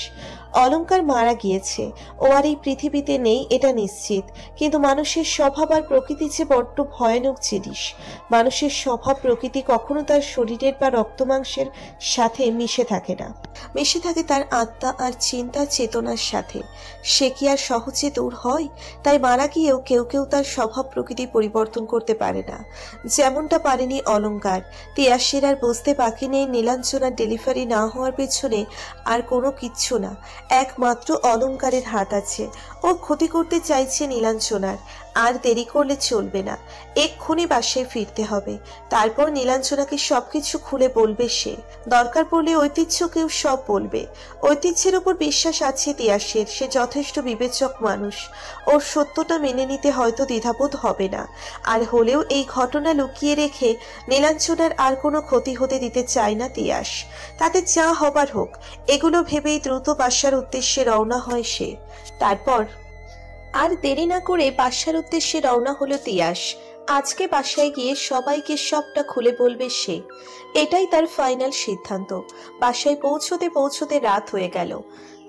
অলংকার মারা গিয়েছে, ও আর এই পৃথিবীতে নেই এটা নিশ্চিত, কিন্তু মানুষের স্বভাব আর প্রকৃতি যে বড্ড ভয়ানক জিনিস। মানুষের স্বভাব প্রকৃতি কখনো তার শরীরের বা রক্তমাংসের সাথে মিশে থাকে না, মিশে থাকে তার আত্মা আর চিন্তা চেতনার সাথে। সে কি আর সহজে দূর হয়? তাই মারা গিয়েও কেউ কেউ তার স্বভাব প্রকৃতি পরিবর্তন করতে পারে না, যেমনটা পারেনি অলংকার। তিয়াসের আর বুঝতে বাকি নেই নীলাঞ্জনার ডেলিভারি না হওয়ার পেছনে আর কোনো কিচ্ছু না, একমাত্র অলংকারের হাত আছে। ও ক্ষতি করতে চাইছে নীলাঞ্জনার। আর দেরি করলে চলবে না, এক্ষুনি বাসায় ফিরতে হবে। তারপর নীলাঞ্জনাকে সবকিছু খুলে বলবে সে। দরকার পড়লে ঐতিহ্যকেও সব বলবে। ঐতিহ্যের উপর বিশ্বাস আছে তিয়াসের, সে যথেষ্ট বিবেচক মানুষ। ওর সত্যটা মেনে নিতে হয়তো দ্বিধাবোধ হবে না। আর হলেও এই ঘটনা লুকিয়ে রেখে নীলাঞ্জনার আর কোনো ক্ষতি হতে দিতে চায় না তিয়াস। তাতে যা হবার হোক, এগুলো ভেবেই দ্রুত বাসার উদ্দেশ্যে রওনা হয় সে। তারপর আর দেরি না করে বাসার উদ্দেশ্যে রওনা হলো তিয়াস। আজকে বাসায় গিয়ে সবাইকে সবটা খুলে বলবে সে, এটাই তার ফাইনাল সিদ্ধান্ত। বাসায় পৌঁছতে পৌঁছতে রাত হয়ে গেল,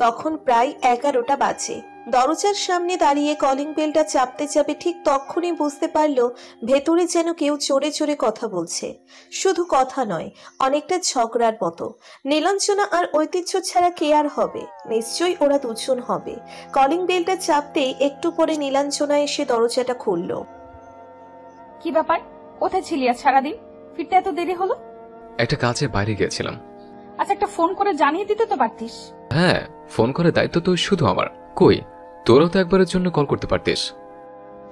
তখন প্রায় 11টা বাজে। দরজার সামনে দাঁড়িয়ে কলিং বেলটা চাপতে যাবে, ঠিক তখনই বুঝতে পারলো ভেতরে যেন কেউ জোরে জোরে কথা বলছে। শুধু কথা নয়, অনেকটা ঝগড়ার মতো। নীলাঞ্জনা আর ঐতিহ্য ছাড়া কে আর হবে? নিশ্চয়ই ওরা দুজন হবে। কলিং বেলটা চাপতেই একটু পরে নীলাঞ্জনা এসে দরজাটা খুলল। কি ব্যাপার, কোথায় ছিলি আজ সারাদিন? ফিরতে এত দেরি হলো? একটা কাজে বাইরে গিয়েছিলাম। আচ্ছা, একটা ফোন করে জানিয়ে দিতে তো পারতিস। হ্যাঁ, ফোন করার দায়িত্ব তো শুধু আমার। কই, তোরাও তো একবারের জন্য কল করতে পারতিস।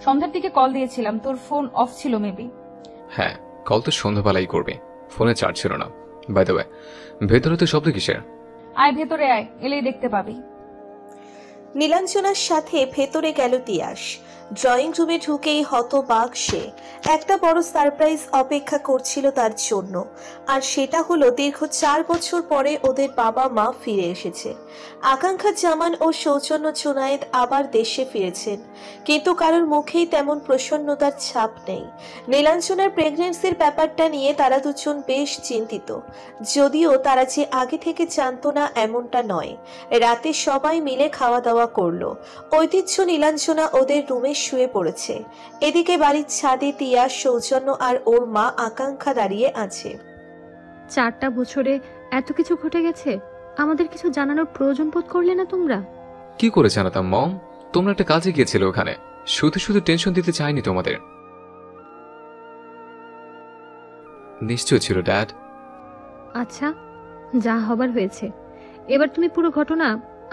সন্ধ্যার দিকে কল দিয়েছিলাম, তোর ফোন অফ ছিল মেবি। হ্যাঁ, কল তো সন্ধ্যাবেলাই করবে, ফোনে চার্জ ছিল না। বাই দ্য ওয়ে, ভেতরে তো শব্দ কিসের? আয় ভেতরে আয়, এলেই দেখতে পাবি। নীলাঞ্জনার সাথে ভেতরে গেল তিয়াস। ড্রয়িং রুমে ঢুকেই হতবাক সে। একটা বড় সারপ্রাইজ অপেক্ষা করছিল তার জন্য, আর সেটা হলো দীর্ঘ 4 বছর পরে ওদের বাবা মা ফিরে এসেছে। আকাঙ্ক্ষা জামান ও সৌজন্য জুনায়েদ আবার দেশে ফিরেছেন, কিন্তু কারোর মুখেই তেমন প্রসন্নতার ছাপ নেই। নীলাঞ্জনার প্রেগন্যান্সির ব্যাপারটা নিয়ে তারা দুজন বেশ চিন্তিত, যদিও তারা যে আগে থেকে জানতো না এমনটা নয়। রাতে সবাই মিলে খাওয়া দাওয়া করলো। ঐতিহ্য নীলাঞ্জনা ওদের রুমে শুয়ে পড়েছে। এদিকে বাড়ির ছাদে তিয়া, সৌজন্য আর ওর মা আকাঙ্ক্ষা দাঁড়িয়ে আছে। 4টা বছরে এত কিছু ঘটে গেছে, আমাদের কিছু জানানোর প্রয়োজন বোধ করলে না তোমরা? কি করে জানাতাম মম? তোমরা একটা কাজে গিয়েছিলে ওখানে, শুধু শুধু টেনশন দিতে চাইনি তোমাদের। নিশ্চয় ছিল ড্যাড। আচ্ছা, যা হবার হয়েছে। এবার তুমি পুরো ঘটনা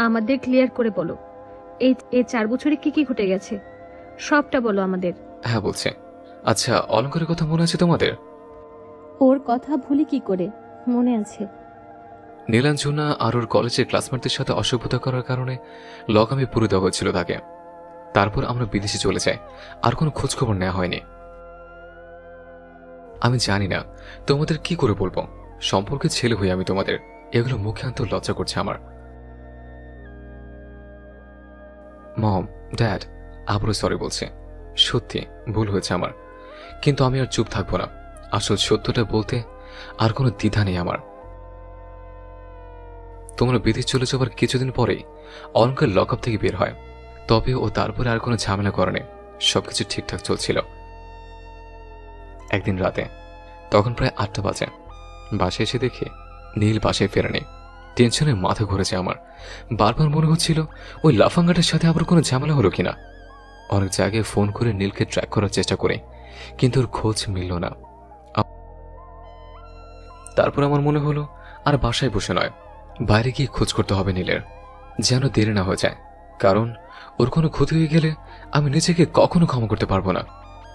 আমাদের ক্লিয়ার করে বলো। এই 4 বছরে কি কি ঘটে গেছে সবটা বলো আমাদের। হ্যাঁ বলছে। আচ্ছা, অলঙ্কারের কথা মনে আছে তোমাদের? ওর কথা ভুলি কি করে, মনে আছে। নীলাঞ্জনা আর ওর কলেজের ক্লাসমেটদের সাথে অসভ্যতা করার কারণে লগামে পুরো দেওয়া হয়েছিল তাকে। তারপর আমরা বিদেশে চলে যাই, আর কোনো খোঁজখবর নেওয়া হয়নি। আমি জানি না তোমাদের কি করে বলবো, সম্পর্কে ছেলে হই আমি তোমাদের, এগুলো মুখে আনতে লজ্জা করছে আমার। মম, ড্যাড, আবারও সরি বলছে। সত্যি ভুল হয়েছে আমার, কিন্তু আমি আর চুপ থাকবো না। আসল সত্যটা বলতে আর কোনো দ্বিধা নেই আমার। তোমরা বিদেশ চলে যাবার কিছুদিন পরেই অলঙ্কার লকআপ থেকে বের হয়, তবে ও তারপরে আর কোনো ঝামেলা করেনি, সবকিছু ঠিকঠাক চলছিল। একদিন রাতে, তখন প্রায় 8টা বাজে, বাসায় এসে দেখে নীল বাসায় ফেরেনি। টেনশনে মাথা ঘুরেছে আমার। বারবার মনে হচ্ছিল ওই লাফাঙ্গাটার সাথে আবার কোনো ঝামেলা হলো কিনা। অনেক জায়গায় ফোন করে নীলকে ট্র্যাক করার চেষ্টা করে, কিন্তু ওর খোঁজ মিলল না। তারপর আমার মনে হলো আর বাসায় বসে নয়, বাইরে গিয়ে খোঁজ করতে হবে নীলের, যেন দেরি না হয়ে যায়। কারণ ওর কোনো ক্ষতি হয়ে গেলে আমি নিজেকে কখনো ক্ষমা করতে পারবো না।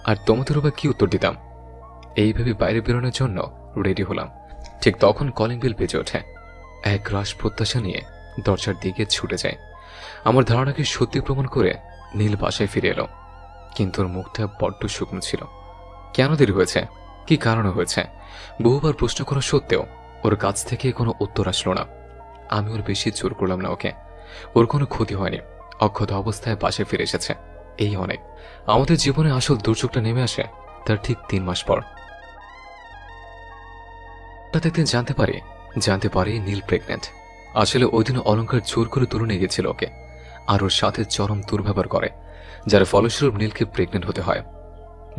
আর তোমাদেরও বা কি উত্তর দিতাম? এইভাবে বাইরে বেরোনোর জন্য রেডি হলাম। ঠিক তখন কলিং বেল বেজে ওঠে। এক রাশ প্রত্যাশা নিয়ে দরজার দিকে ছুটে যায়। আমার ধারণাকে সত্যি প্রমাণ করে নীল বাসায় ফিরে এলো, কিন্তু ওর মুখটা বড্ড শুকনো ছিল। কেন দেরি হয়েছে, কি কারণে হয়েছে, বহুবার প্রশ্ন করা সত্ত্বেও ওর কাছ থেকে কোনো উত্তর আসলো না। আমি ওর বেশি জোর করলাম না ওকে। ওর কোনো ক্ষতি হয়নি, অক্ষত অবস্থায় বাসায় ফিরে এসেছে, এই অনেক। আমাদের জীবনে আসল দুর্যোগটা নেমে আসে তার ঠিক 3 মাস পর। একদিন জানতে পারি নীল প্রেগনেন্ট। আসলে ওই দিন অলঙ্কার জোর করে তুলে নিয়ে গেছিল ওকে, আর ওর সাথে চরম দুর্ব্যবহার করে, যার ফলস্বরূপ নীলকে প্রেগনেন্ট হতে হয়।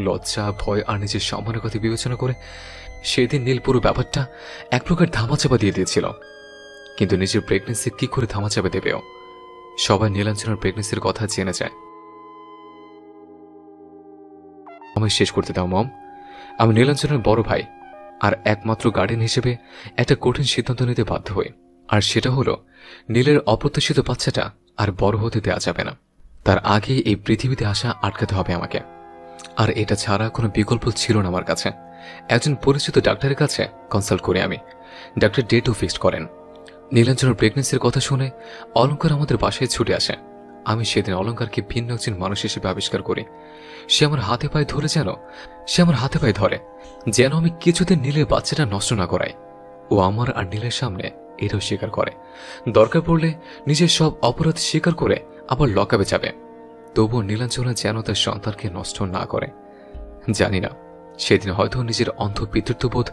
লজ্জা, ভয় আর নিজের সম্মানের কথা বিবেচনা করে সেদিন নীল পুরো ব্যাপারটা এক প্রকার ধামাচাপা দিয়ে দিয়েছিল। কিন্তু নিজের প্রেগনেন্সি কি করে ধামাচাপা দেবেও? সবাই নীলাঞ্জনার প্রেগনেন্সির কথা জেনে যায়। আমায় শেষ করতে দাও মম। আমি নীলাঞ্জনার বড় ভাই, আর একমাত্র গার্ডিয়ান হিসেবে একটা কঠিন সিদ্ধান্ত নিতে বাধ্য হই। আর সেটা হলো নীলের অপ্রত্যাশিত বাচ্চাটা আর বড় হতে দেওয়া যাবে না। তার আগে এই পৃথিবীতে আসা আটকাতে হবে আমাকে। আর এটা ছাড়া কোনো বিকল্প ছিল না আমার কাছে। একজন পরিচিত ডাক্তারের কাছে কনসাল্ট করে আমি। ডাক্তার ডেটও ফিক্সড করেন। নীলাঞ্জনার প্রেগনেন্সির কথা শুনে অলঙ্কার আমাদের বাসায় ছুটে আসে। আমি সেদিন অলঙ্কারকে ভিন্ন একজন মানুষ হিসেবে আবিষ্কার করি। সে আমার হাতে পায়ে ধরে যেন আমি কিছুদিন নীলের বাচ্চাটা নষ্ট না করাই। ও আমার আর নীলের সামনে এটাও স্বীকার করে, দরকার পড়লে নিজের সব অপরাধ স্বীকার করে আবার লকআপে যাবে। তবুও নীলাঞ্জনা যেন তার সন্তানকে নষ্ট না করে। জানি না, সেদিন হয়তো নিজের অন্ধ পিতৃত্ববোধ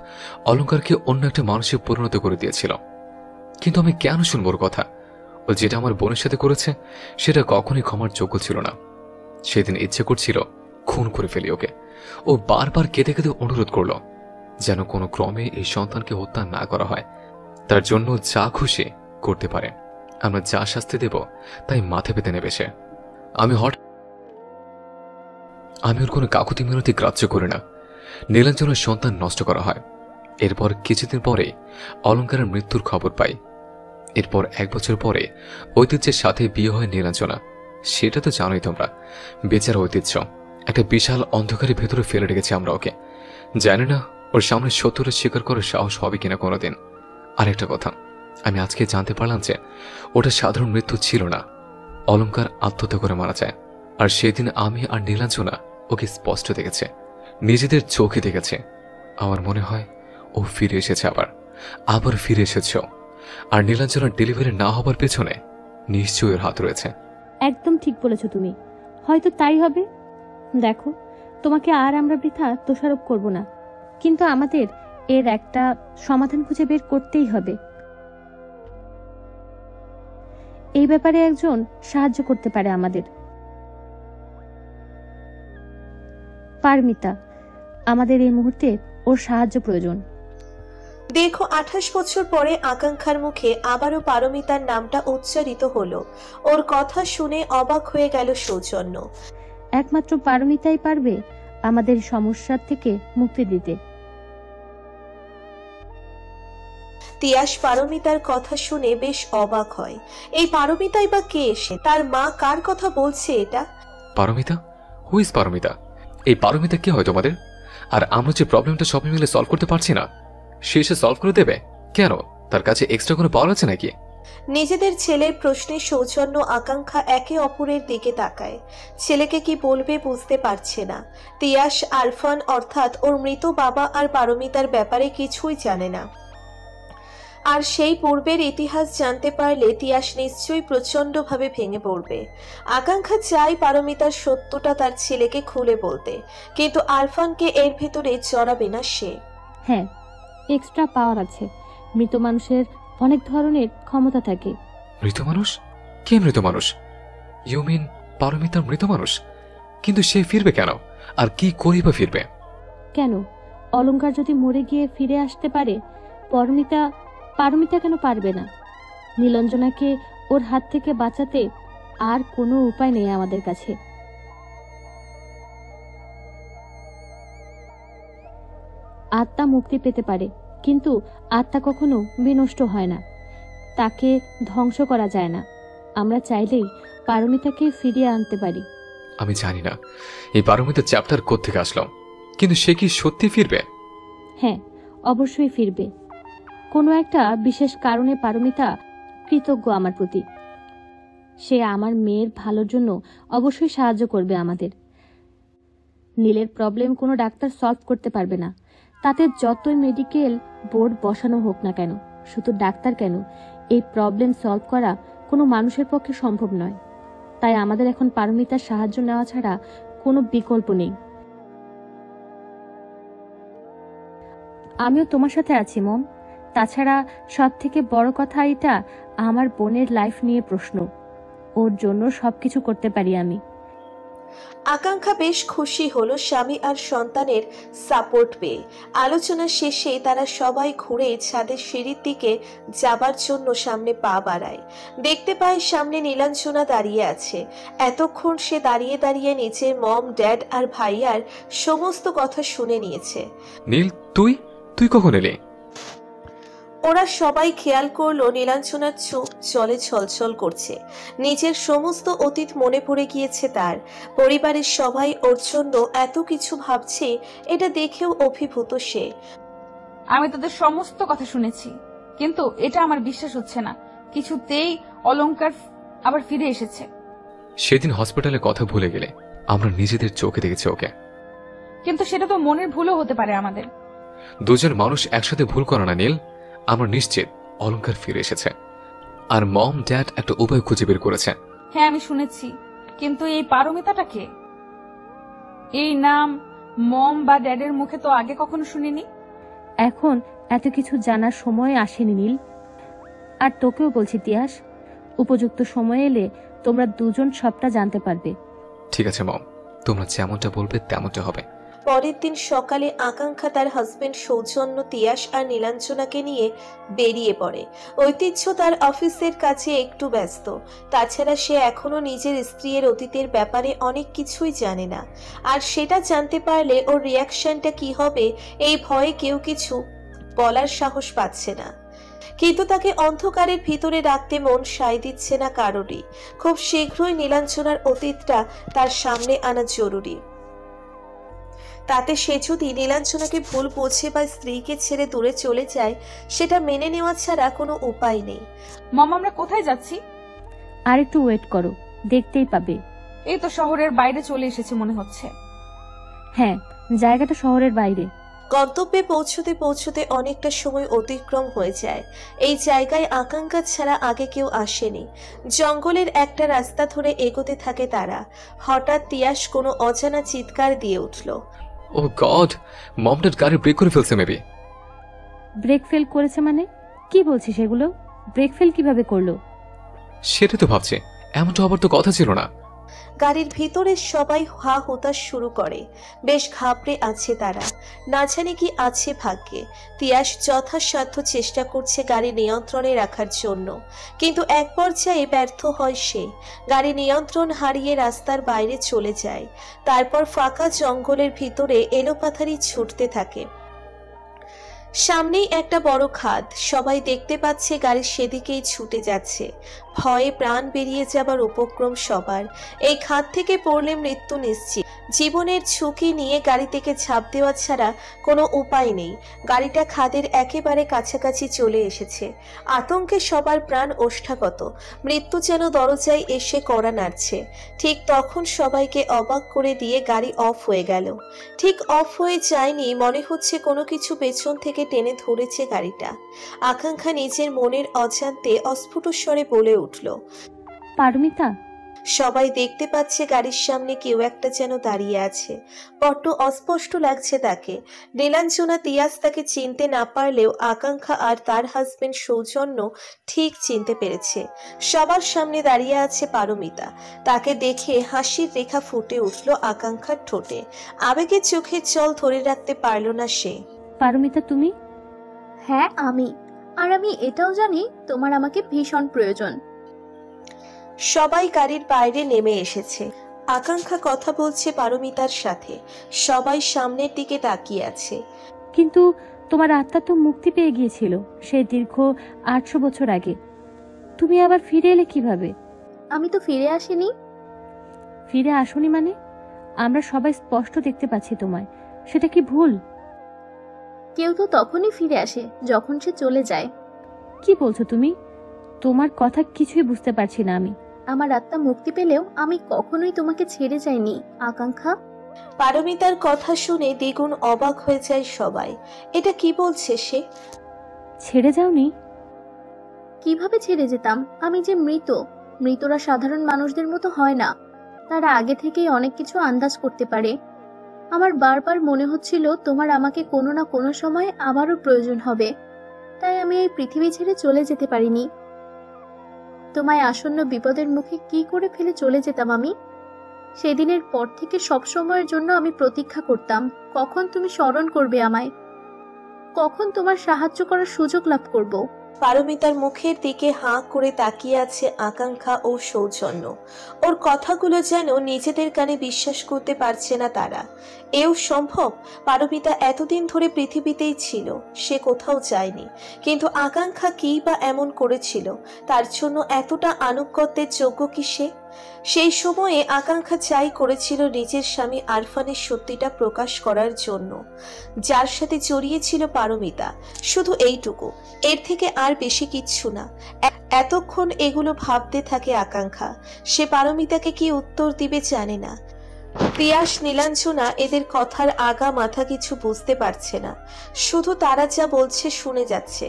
অলঙ্কারকে অন্য একটা মানুষে পরিণত করে দিয়েছিল। কিন্তু আমি কেন শুনবো ওর কথা? ও যেটা আমার বোনের সাথে করেছে সেটা কখনোই ক্ষমার যোগ্য ছিল না। সেদিন ইচ্ছে করছিল খুন করে ফেলি ওকে। ও বারবার কেঁদে কেঁদে অনুরোধ করল যেন কোনো ক্রমে এই সন্তানকে হত্যা না করা হয়। তার জন্য যা খুশি করতে পারে, আমরা যা শাস্তি দেব তাই মাথা পেতে নেবে সে। আমি ওর কোনো কাকুতি মিনতি গ্রাহ্য করি না। নীলাঞ্জনার সন্তান নষ্ট করা হয়। এরপর কিছুদিন পরে অলঙ্কারের মৃত্যুর খবর পাই। এরপর 1 বছর পরে ঐতিহ্যের সাথে বিয়ে হয় নীলাঞ্জনা। সেটা তো জানোই তোমরা, বেচারা ঐতিহ্য একটা বিশাল অন্ধকারের ভেতরে ফেলে রেখেছি আমরা ওকে। জানি না ওর সামনে সত্যটা স্বীকার করার সাহস হবে কিনা কোনোদিন। আরেকটা কথা, আমি আজকে জানতে পারলাম যে ওটা সাধারণ মৃত্যু ছিল না, অলঙ্কার আত্মহত্যা করে মারা যায়। আর সেদিন আমি আর নীলাঞ্জনা ওকে স্পষ্ট দেখেছে, নিজেদের চোখে দেখেছে। আমার মনে হয় ও ফিরে এসেছে, আবার ফিরে এসেছ। আর নীলাঞ্জনার ডেলিভারি না হবার পেছনে নিশ্চয়ই ওর হাত রয়েছে। একদম ঠিক বলেছ তুমি, হয়তো তাই হবে। দেখো, তোমাকে আর আমরা বৃথা দোষারোপ করব না, কিন্তু আমাদের এর একটা সমাধান খুঁজে বের করতেই হবে। এই ব্যাপারে একজন সাহায্য করতে পারে আমাদের। পারমিতা, আমাদের এই মুহূর্তে ওর সাহায্য প্রয়োজন। দীর্ঘ 28 বছর পরে আকাঙ্ক্ষার মুখে আবারও পারমিতার নামটা উচ্চারিত হলো। ওর কথা শুনে অবাক হয়ে গেল সৌজন্য। একমাত্র পারমিতাই পারবে আমাদের সমস্যার থেকে মুক্তি দিতে। তিয়াস পারমিতার কথা শুনে বেশ অবাক হয়। এই পারমিতাই বা কে? এসে তার মা কার কথা বলছে এটা? পারমিতা? Who is Paramita? এই পারমিতা কি হয় তোমাদের? আর আমরা যে প্রবলেমটা সবাই মিলে সলভ করতে পারছি না, সে এসে সলভ করে দেবে কেন? তার কাছে এক্সট্রা কোনো পাওয়ার আছে নাকি? নিজেদের ছেলের প্রশ্নে সৌজন্য আকাঙ্ক্ষা একে অপরের দিকে তাকায়। ছেলেকে কি বলবে বুঝতে পারছে না। তিয়াস আরফান অর্থাৎ ওর মৃত বাবা আর পারমিতার ব্যাপারে কিছুই জানে না। আর সেই পূর্বের ইতিহাস জানতে পারলে তিয়াস নিশ্চয়ই প্রচন্ডভাবে ভেঙে পড়বে। আকাঙ্ক্ষা চায় পারমিতার সত্যটা তার ছেলেকে খুলে বলতে, কিন্তু আরফানকে এর ভেতরে জড়াবে না সে। হ্যাঁ, এক্সট্রা পাওয়ার আছে। মৃত মানুষের অনেক ধরনের ক্ষমতা থাকে। মৃত মানুষ? কে মৃত মানুষ? ইউ মিন পারমিতার মৃত মানুষ? কিন্তু সে ফিরবে কেন? আর কি করিবা ফিরবে? কেন অলংকার যদি মরে গিয়ে ফিরে আসতে পারে, পারমিতা কেন পারবে না? নীলাঞ্জনাকে ওর হাত থেকে বাঁচাতে আর কোনো উপায় নেই আমাদের কাছে। আত্মা মুক্তি পেতে পারে, কিন্তু আত্মা কখনো বিনষ্ট হয় না, তাকে ধ্বংস করা যায় না। আমরা চাইলেই পারমিতাকে ফিরিয়ে আনতে পারি। আমি জানি না এই পারমিতার চ্যাপ্টার কোত্থেকে আসলো, কিন্তু সে কি সত্যি ফিরবে? হ্যাঁ, অবশ্যই ফিরবে। কোনো একটা বিশেষ কারণে পারমিতা কৃতজ্ঞ আমার প্রতি। সে আমার মেয়ের ভালোর জন্য অবশ্যই সাহায্য করবে আমাদের। নীলের প্রবলেম কোনো ডাক্তার সলভ করতে পারবে না, তাতে যতই মেডিকেল বোর্ড বসানো হোক না কেন। শুধু ডাক্তার কেন, এই প্রবলেম সলভ করা কোনো মানুষের পক্ষে সম্ভব নয়। তাই আমাদের এখন পারমিতার সাহায্য নেওয়া ছাড়া কোনো বিকল্প নেই। আমিও তোমার সাথে আছি মম। তাছাড়া সব থেকে বড় কথা এটা আমার বোনের লাইফ নিয়ে প্রশ্ন। ওর জন্য সবকিছু করতে পারি আমি। আকাঙ্ক্ষা বেশ খুশি হলো স্বামী আর সন্তানের সাপোর্ট পেয়ে। আলোচনা শেষে তারা সবাই ঘুরে ছাদের সিঁড়ির দিকে যাবার জন্য সামনে পা বাড়ায়। দেখতে পায় সামনে নীলাঞ্জনা দাঁড়িয়ে আছে। এতক্ষণ সে দাঁড়িয়ে দাঁড়িয়ে নিজের মম, ড্যাড আর ভাইয়ার সমস্ত কথা শুনে নিয়েছে। নীল, তুই কখন এলি? ওরা সবাই খেয়াল করলো নীলাঞ্জনার চোখ জলে ছলছল করছে। নিজের সমস্ত অতীত মনে পড়ে গিয়েছে তার। পরিবারের সবাই ওর জন্য এত কিছু ভাবছে, এটা দেখেও অভিভূত সে। আমি তাদের সমস্ত কথা শুনেছি, কিন্তু এটা আমার বিশ্বাস হচ্ছে না কিছুতেই অলংকার আবার ফিরে এসেছে। সেদিন হসপিটালে কথা ভুলে গেলে আমরা নিজেদের চোখে দেখেছি ওকে। কিন্তু সেটা তো মনের ভুলও হতে পারে আমাদের। দুজন মানুষ একসাথে ভুল করে না নীল। আমরা নিশ্চিত অলংকার ফিরে এসেছে, আর মম ড্যাড একটা উপায় খুঁজে বের করেছে। হ্যাঁ, আমি শুনেছি, কিন্তু এই পারমিতাটা কে? এই নাম মম বা ড্যাডের মুখে তো আগে কখনো শুনিনি। এখন এত কিছু জানার সময় আসেনি নীল। আর তোকেও বলছি তিয়াস, উপযুক্ত সময় এলে তোমরা দুজন সবটা জানতে পারবে। ঠিক আছে মম, তোমরা যেমনটা বলবে তেমনটা হবে। পরের দিন সকালে আকাঙ্ক্ষা তার হাজবেন্ড সৌজন্য, তিয়াস আর নীলাঞ্জনাকে নিয়ে বেরিয়ে পড়ে। ঐতিহ্য তার অফিসের কাছে একটু ব্যস্ত। তাছাড়া সে এখনো নিজের স্ত্রীর অতীতের ব্যাপারে অনেক কিছুই জানে না। আর সেটা জানতে পারলে ওর রিয়াকশনটা কি হবে এই ভয়ে কেউ কিছু বলার সাহস পাচ্ছে না। কিন্তু তাকে অন্ধকারের ভিতরে রাখতে মন সায় দিচ্ছে না কারোরই। খুব শীঘ্রই নীলাঞ্জনার অতীতটা তার সামনে আনা জরুরি। তাতে সে যদি নীলাঞ্জনাকে ভুল বোঝে বা স্ত্রীকে ছেড়ে দূরে চলে যায়, সেটা মেনে নেওয়া ছাড়া কোনো উপায় নেই। মম, আমরা কোথায় যাচ্ছি? আর একটু ওয়েট করো, দেখতেই পাবে। এই তো শহরের বাইরে চলে এসেছে মনে হচ্ছে। হ্যাঁ, জায়গাটা শহরের বাইরে। গন্তব্যে পৌঁছতে পৌঁছতে অনেকটা সময় অতিক্রম হয়ে যায়। এই জায়গায় আকাঙ্ক্ষা ছাড়া আগে কেউ আসেনি। জঙ্গলের একটা রাস্তা ধরে এগোতে থাকে তারা। হঠাৎ তিয়াস কোনো অজানা চিৎকার দিয়ে উঠল। ও গড, মম ড্যাড গাড়ি ব্রেক করে ফেলছে মেবি। ব্রেক ফেল করেছে মানে? কি বলছিস এগুলো? ব্রেক ফেল কিভাবে করলো? সেটা তো ভাবছি, এমনটা হবার তো কথা ছিল না। গাড়ির ভিতরে সবাই হা হতাশ শুরু করে। বেশ ঘাবড়ে আছে তারা, না জানে কি আছে ভাগ্যে। তিয়াস যথাসাধ্য চেষ্টা করছে গাড়ি নিয়ন্ত্রণে রাখার জন্য, কিন্তু এক পর্যায়ে ব্যর্থ হয় সে। গাড়ি নিয়ন্ত্রণ হারিয়ে রাস্তার বাইরে চলে যায়, তারপর ফাঁকা জঙ্গলের ভিতরে এলোপাথারি ছুটতে থাকে। সামনেই একটা বড় খাদ, সবাই দেখতে পাচ্ছে গাড়ি সেদিকেই ছুটে যাচ্ছে। ভয়ে প্রাণ বেরিয়ে যাবার উপক্রম সবার। এই খাদ থেকে পড়লে মৃত্যু নিশ্চিত। জীবনের ঝুঁকি নিয়ে গাড়ি থেকে ঝাঁপ দেওয়া ছাড়া কোনো উপায় নেই। গাড়িটা খাদের একেবারে কাছাকাছি চলে এসেছে। আতঙ্কে সবার প্রাণ ওষ্ঠাগত। মৃত্যু যেন দরজায় এসে কড়া নাড়ছে। ঠিক তখন সবাইকে অবাক করে দিয়ে গাড়ি অফ হয়ে গেল। ঠিক অফ হয়ে যায়নি, মনে হচ্ছে কোনো কিছু পেছন থেকে টেনে ধরেছে গাড়িটা। আকাঙ্ক্ষা নিজের মনের অজান্তে অস্ফুট স্বরে বলে উঠল, পারমিতা। সবাই দেখতে পাচ্ছে গাড়ির সামনে কেউ একটা যেন দাঁড়িয়ে আছে। বড্ড অস্পষ্ট লাগছে তাকে। নীলাঞ্জনা তিয়াস তাকে চিনতে না পারলেও আকাঙ্ক্ষা আর তার হাজবেন্ড সৌজন্য ঠিক চিনতে পেরেছে। সবার সামনে দাঁড়িয়ে আছে পারমিতা। তাকে দেখে হাসির রেখা ফুটে উঠল আকাঙ্ক্ষার ঠোঁটে। আবেগে চোখের জল ধরে রাখতে পারল না সে। পারমিতা তুমি? হ্যাঁ আমি, আর আমি এটাও জানি তোমার আমাকে ভীষণ প্রয়োজন। সবাই গাড়ির বাইরে নেমে এসেছে। আকাঙ্ক্ষা কথা বলছে পারমিতার সাথে। সবাই সামনের দিকে তাকিয়ে আছে। কিন্তু তোমার আত্মা তো মুক্তি পেয়ে গিয়েছিল সেই দীর্ঘ 800 বছর আগে। তুমি আবার ফিরে এলে কিভাবে? আমি তো ফিরে আসিনি। ফিরে আসোনি মানে? আমরা সবাই স্পষ্ট দেখতে পাচ্ছি তোমায়। সেটা কি ভুল? কেউ তো তখনই ফিরে আসে যখন সে চলে যায়। কি বলছো তুমি? তোমার কথা কিছুই বুঝতে পারছি না আমি। আমার আত্মা মুক্তি পেলেও আমি কখনোই তোমাকে ছেড়ে যাইনি আকাঙ্ক্ষা। পারমিতার কথা শুনে দ্বিগুণ অবাক হয়ে যায় সবাই। এটা কি বলছে সে? ছেড়ে যাওনি? কিভাবে ছেড়ে যেতাম? আমি যে মৃত। মৃতরা সাধারণ মানুষদের মতো হয় না। তারা আগে থেকেই অনেক কিছু আন্দাজ করতে পারে। আমার বারবার মনে হচ্ছিল তোমার আমাকে কোনো না কোনো সময় আবারও প্রয়োজন হবে, তাই আমি এই পৃথিবী ছেড়ে চলে যেতে পারিনি। তোমায় আসন্ন বিপদের মুখে কি করে ফেলে চলে যেতাম আমি? সেদিনের পর থেকে সব সময়ের জন্য আমি প্রতীক্ষা করতাম কখন তুমি স্মরণ করবে আমায়, কখন তোমার সাহায্য করার সুযোগ লাভ করব। পারমিতার মুখের দিকে হাঁ করে তাকিয়ে আছে আকাঙ্ক্ষা ও সৌজন্য। ওর কথাগুলো যেন নিজেদের কানে বিশ্বাস করতে পারছে না তারা। এও সম্ভব? পারমিতা এতদিন ধরে পৃথিবীতেই ছিল, সে কোথাও যায়নি। কিন্তু আকাঙ্ক্ষা কি বা এমন করেছিল তার জন্য এতটা আনুগত্যের যোগ্য কি সে? সেই সময়ে আকাঙ্ক্ষা চাই করেছিল নিজের স্বামী আরফানের সত্যিটা প্রকাশ করার জন্য, যার সাথে জড়িয়েছিল পারমিতা। শুধু এইটুকু, এর থেকে আর বেশি কিচ্ছু না। এতক্ষণ এগুলো ভাবতে থাকে আকাঙ্ক্ষা। সে পারমিতাকে কি উত্তর দিবে জানে না। তিয়াস নীলাঞ্জনা এদের কথার আগা মাথা কিছু বুঝতে পারছে না, শুধু তারা যা বলছে শুনে যাচ্ছে।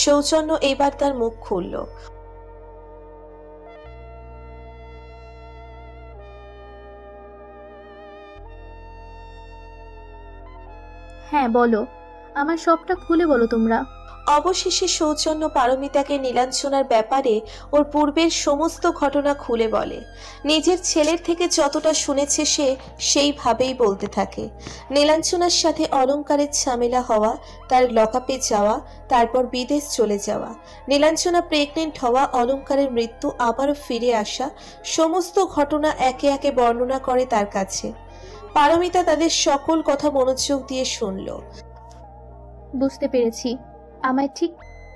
সৌজন্য এবার তার মুখ খুলল। হ্যাঁ বলো, আমার সবটা খুলে বলো তোমরা। অবশেষে সৌজন্য পারমিতাকে নীলাঞ্জনার ব্যাপারে ওর পূর্বের সমস্ত ঘটনা খুলে বলে। নিজের ছেলের থেকে যতটা শুনেছে সে সেইভাবেই বলতে থাকে। নীলাঞ্জনার সাথে অলঙ্কারের ঝামেলা হওয়া, তার লকআপে যাওয়া, তারপর বিদেশ চলে যাওয়া, নীলাঞ্জনা প্রেগনেন্ট হওয়া, অলঙ্কারের মৃত্যু, আবারও ফিরে আসা, সমস্ত ঘটনা একে একে বর্ণনা করে তার কাছে। পারমিতা তাদের সকল কথা মনোযোগ দিয়ে শুনল। বুঝতে পেরেছি। আমায় ঠিক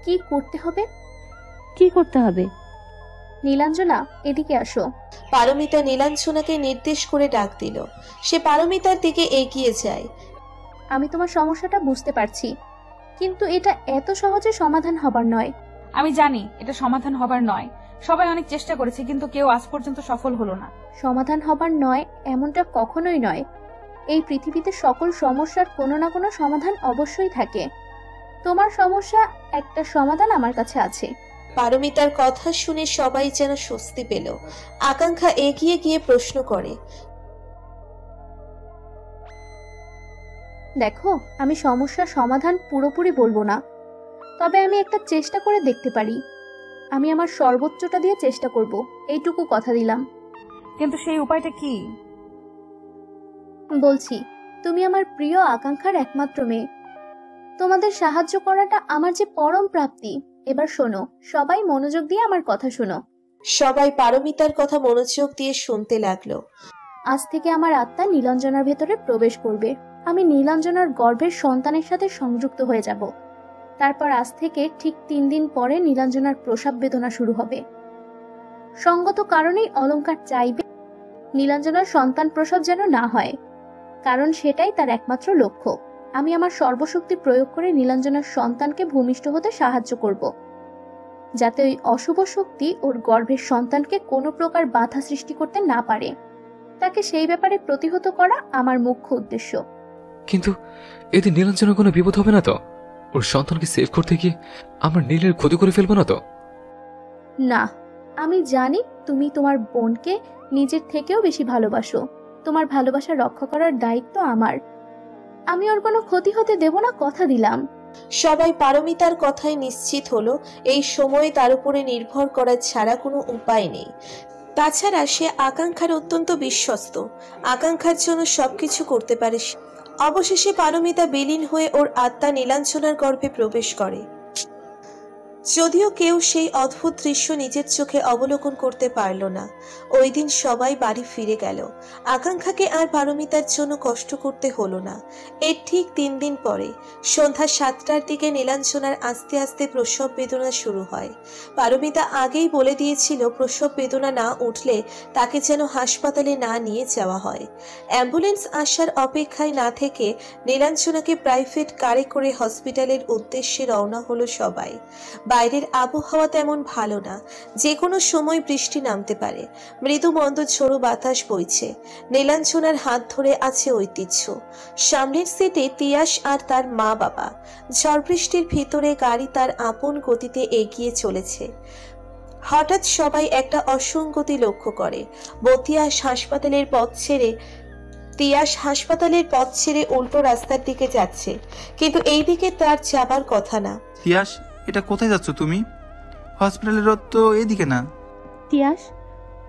কি করতে হবে? কি করতে হবে? নীলাঞ্জনা এদিকে আসো। পারমিতা নীলাঞ্জনাকে নির্দেশ করে ডাক দিল। সে পারমিতার দিকে এগিয়ে যায়। আমি তোমার সমস্যাটা বুঝতে পারছি, কিন্তু এটা এত সহজে সমাধান হবার নয়। আমি জানি এটা সমাধান হবার নয়। সবাই অনেক চেষ্টা করেছে কিন্তু কেউ আজ পর্যন্ত সফল হলো না। সমাধান হবার নয় এমনটা কখনোই নয়। এই পৃথিবীতে সকল সমস্যার কোনো না কোনো সমাধান অবশ্যই থাকে। তোমার সমস্যা একটা সমাধান আমার কাছে আছে। পারমিতার কথা শুনে সবাই যেন স্বস্তি পেল। আকাঙ্ক্ষা এগিয়ে গিয়ে প্রশ্ন করে, দেখো, আমি সমস্যার সমাধান পুরোপুরি বলবো না, তবে আমি একটা চেষ্টা করে দেখতে পারি। আমি আমার সর্বোচ্চটা দিয়ে চেষ্টা করব, এইটুকু কথা দিলাম। কিন্তু সেই উপায়টা কি? বলছি, তুমি আমার প্রিয় আকাঙ্ক্ষার একমাত্র মেয়ে। তোমাদের সাহায্য করাটা আমার যে পরম প্রাপ্তি। এবার শোনো, সবাই মনোযোগ দিয়ে আমার কথা শোনো। সবাই পারমিতার কথা মনোযোগ দিয়ে শুনতে লাগলো। আজ থেকে আমার আত্মা নীলাঞ্জনার ভেতরে প্রবেশ করবে। আমি নীলাঞ্জনার গর্ভের সন্তানের সাথে সংযুক্ত হয়ে যাব। তারপর আজ থেকে ঠিক 3 দিন পরে নীলাঞ্জনার প্রসব বেদনা শুরু হবে। সঙ্গত কারণেই অলংকার চাইবে নীলাঞ্জনার সন্তান প্রসব যেন না হয়, কারণ সেটাই তার একমাত্র লক্ষ্য। আমি আমার সর্বশক্তি প্রয়োগ করে নীলাঞ্জনার সন্তানকে ভূমিষ্ঠ হতে সাহায্য করব, যাতে ওই অশুভ শক্তি ওর গর্ভের সন্তানকে কোনো প্রকার বাধা সৃষ্টি করতে না পারে। তাকে সেই ব্যাপারে প্রতিহত করা আমার মুখ্য উদ্দেশ্য। কিন্তু এতে নীলাঞ্জনের কোনো বিপদ হবে না তো? ওর সন্তানকে সেভ করতে গিয়ে আমরা নীলের ক্ষতি করে ফেলবো না তো? না, আমি জানি তুমি তোমার বোনকে নিজের থেকেও বেশি ভালোবাসো। তোমার ভালোবাসা রক্ষা করার দায়িত্ব আমার। আমি ওর কোনো ক্ষতি হতে দেব না, কথা দিলাম। সবাই পারমিতার কথায় নিশ্চিত হলো এই সময়ে তার উপরে নির্ভর করার ছাড়া কোনো উপায় নেই। তাছাড়া সে আকাঙ্ক্ষার অত্যন্ত বিশ্বস্ত, আকাঙ্ক্ষার জন্য সবকিছু করতে পারে। অবশেষে পারমিতা বিলীন হয়ে ওর আত্মা নীলাঞ্জনার গর্ভে প্রবেশ করে। যদিও কেউ সেই অদ্ভুত দৃশ্য নিজের চোখে অবলোকন করতে পারল না। ওই দিন সবাই বাড়ি ফিরে গেল। আকাঙ্ক্ষাকে আর পারমিতার জন্য কষ্ট করতে হলো না। এর ঠিক 3 দিন পরে সন্ধ্যা 7টার দিকে নীলাঞ্জনার আস্তে আস্তে প্রসব বেদনা শুরু হয়। পারমিতা আগেই বলে দিয়েছিল প্রসব বেদনা না উঠলে তাকে যেন হাসপাতালে না নিয়ে যাওয়া হয়। অ্যাম্বুলেন্স আসার অপেক্ষায় না থেকে নীলাঞ্জনাকে প্রাইভেট কারে করে হসপিটালের উদ্দেশ্যে রওনা হলো সবাই। বাইরের আবহাওয়া তেমন ভালো না, যে কোনো সময় বৃষ্টি নামতে পারে। মৃদু মন্দ ঝোড়ো বাতাস বইছে। নীলাঞ্জনার হাত ধরে আছে ঐতিহ্য। সামনের সিটে তিয়াস আর তার মা বাবা। ঝড় বৃষ্টির ভিতরে গাড়ি তার আপন গতিতে এগিয়ে চলেছে। হঠাৎ সবাই একটা অসঙ্গতি লক্ষ্য করে। তিয়াস হাসপাতালের পথ ছেড়ে উল্টো রাস্তার দিকে যাচ্ছে, কিন্তু এই দিকে তার যাবার কথা না। তিয়াস, এটা কোথায় যাচ্ছ তুমি? হসপিটালের রোড তো এদিকে না। তিয়াস,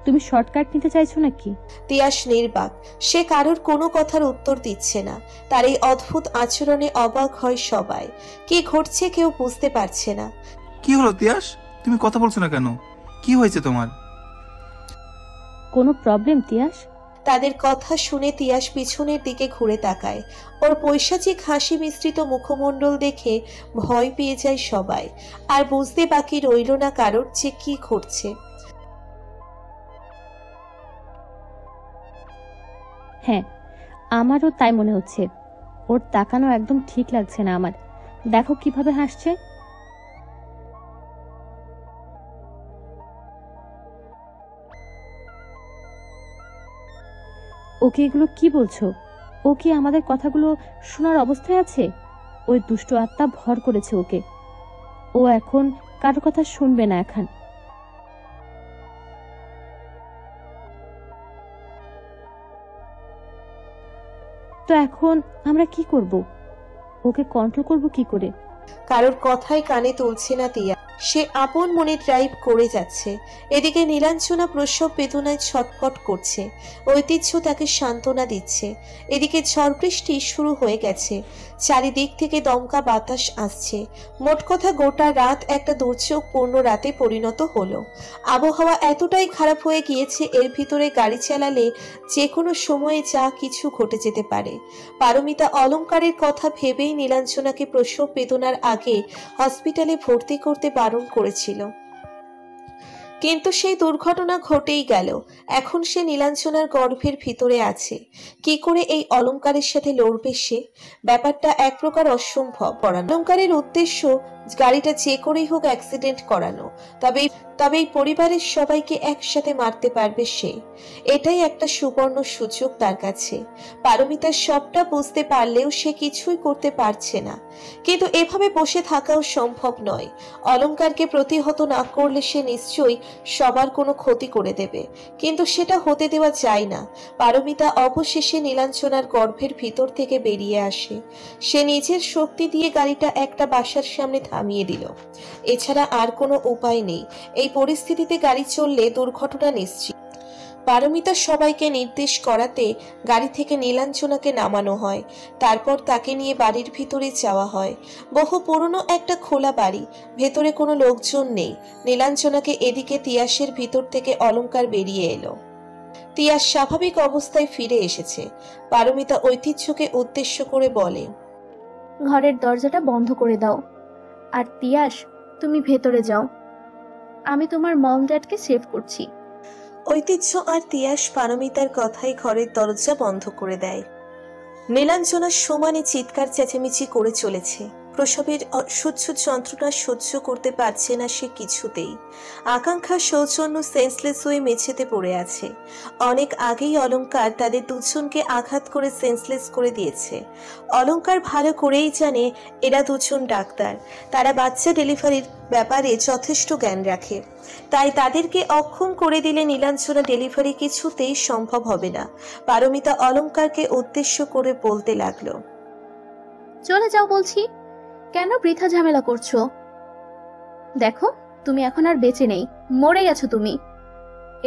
তুমি শর্টকাট নিতে চাইছো নাকি? তিয়াস নির্বাক। সে কারোর কোনো কথার উত্তর দিচ্ছে না। তার এই অদ্ভুত আচরণে অবাক হয় সবাই। কি ঘটছে কেউ বুঝতে পারছে না। কি হলো তিয়াস, তুমি কথা বলছো না কেন? কি হয়েছে তোমার? কোনো প্রবলেম তিয়াস? তাদের কথা শুনে তিয়াস পিছনের দিকে ঘুরে তাকায়। ওর পৈশাচিক হাসি মিশ্রিত মুখমণ্ডল দেখে ভয় পেয়ে যায় সবাই। আর বুঝতে বাকি রইল না কারোর যে কি ঘটছে। হ্যাঁ, আমারও তাই মনে হচ্ছে। ওর তাকানো একদম ঠিক লাগছে না আমার। দেখো কিভাবে হাসছে। ওকে এগুলো কি বলছো? ও কি আমাদের কথাগুলো শোনার অবস্থায় আছে? ওই দুষ্ট আত্মা ভর করেছে ওকে। ও এখন কারো কথা শুনবে না। এখন তো এখন আমরা কি করব? ওকে কন্ট্রোল করব কি করে? কারোর কথাই কানে তুলছে না তিয়া। সে আপন মনে ড্রাইভ করে যাচ্ছে। এদিকে নীলাঞ্জনা প্রসব বেদনায় ছটফট করছে। ঐতিহ্য তাকে সান্ত্বনা দিচ্ছে। এদিকে ঝড় বৃষ্টি শুরু হয়ে গেছে। চারিদিক থেকে দমকা বাতাস আসছে। মোট কথা গোটা রাত একটা দুর্যোগপূর্ণ রাতে পরিণত হলো। আবহাওয়া এতটাই খারাপ হয়ে গিয়েছে, এর ভিতরে গাড়ি চালালে যে কোনো সময়ে যা কিছু ঘটে যেতে পারে। পারমিতা অলংকারের কথা ভেবেই নীলাঞ্জনাকে প্রসব বেদনার আগে হসপিটালে ভর্তি করতে বারণ করেছিল, কিন্তু সেই দুর্ঘটনা ঘটেই গেল। এখন সে নীলাঞ্জনার গর্ভের ভিতরে আছে। কি করে এই অলংকারের সাথে লড়বে সে? ব্যাপারটা এক প্রকার অসম্ভব। অলংকারের উদ্দেশ্য গাড়িটা যে করেই হোক অ্যাক্সিডেন্ট করানো, তবে এই পরিবারের সবাইকে একসাথে মারতে পারবে সে। এটাই একটা সুবর্ণ সুযোগ তার কাছে। পারমিতা সবটা বুঝতে পারলেও সে কিছুই করতে পারছে না। কিন্তু এভাবে বসে থাকাও সম্ভব নয়। অলংকারকে প্রতিহত না করলে সে নিশ্চয়ই সবার কোনো ক্ষতি করে দেবে, কিন্তু সেটা হতে দেওয়া যায় না। পারমিতা অবশেষে নীলাঞ্জনার গর্ভের ভিতর থেকে বেরিয়ে আসে। সে নিজের শক্তি দিয়ে গাড়িটা একটা বাসার সামনে থামিয়ে দিল। এছাড়া আর কোনো উপায় নেই। এই পরিস্থিতিতে গাড়ি চললে দুর্ঘটনা নিশ্চিত। পারমিতা সবাইকে নির্দেশ করাতে গাড়ি থেকে নীলাঞ্জনাকে নামানো হয়। তারপর তাকে নিয়ে বাড়ির ভিতরে যাওয়া হয়। বহু পুরনো একটা খোলা বাড়ি, ভেতরে কোনো লোকজন নেই। নীলাঞ্জনাকে এদিকে তিয়াসের ভিতর থেকে অলংকার বেরিয়ে এলো। তিয়াস স্বাভাবিক অবস্থায় ফিরে এসেছে। পারমিতা ঐতিহ্যকে উদ্দেশ্য করে বলে, ঘরের দরজাটা বন্ধ করে দাও। আর তিয়াস, তুমি ভেতরে যাও, আমি তোমার মম ড্যাডকে সেভ করছি। ঐতিহ্য আর তিয়াস পারমিতার কথায় ঘরের দরজা বন্ধ করে দেয়। নীলাঞ্জনা সমানে চিৎকার চেঁচামেচি করে চলেছে। প্রসবের অসহ্য যন্ত্রণা সহ্য করতে পারছে না সে কিছুতেই। আকাঙ্ক্ষা সৌজন্য সেন্সলেস হয়ে মেঝেতে পড়ে আছে। অনেক আগেই অলংকার তাদের দুজনকে আঘাত করে সেন্সলেস করে দিয়েছে। অলংকার ভালো করেই জানে এরা দুজন ডাক্তার, তারা বাচ্চা ডেলিভারির ব্যাপারে যথেষ্ট জ্ঞান রাখে। তাই তাদেরকে অক্ষম করে দিলে নীলাঞ্জনা ডেলিভারি কিছুতেই সম্ভব হবে না। পারমিতা অলংকারকে উদ্দেশ্য করে বলতে লাগলো, চলে যাও বলছি, কেন বৃথা ঝামেলা করছো? দেখো, তুমি এখন আর বেঁচে নেই, মরে গেছো তুমি।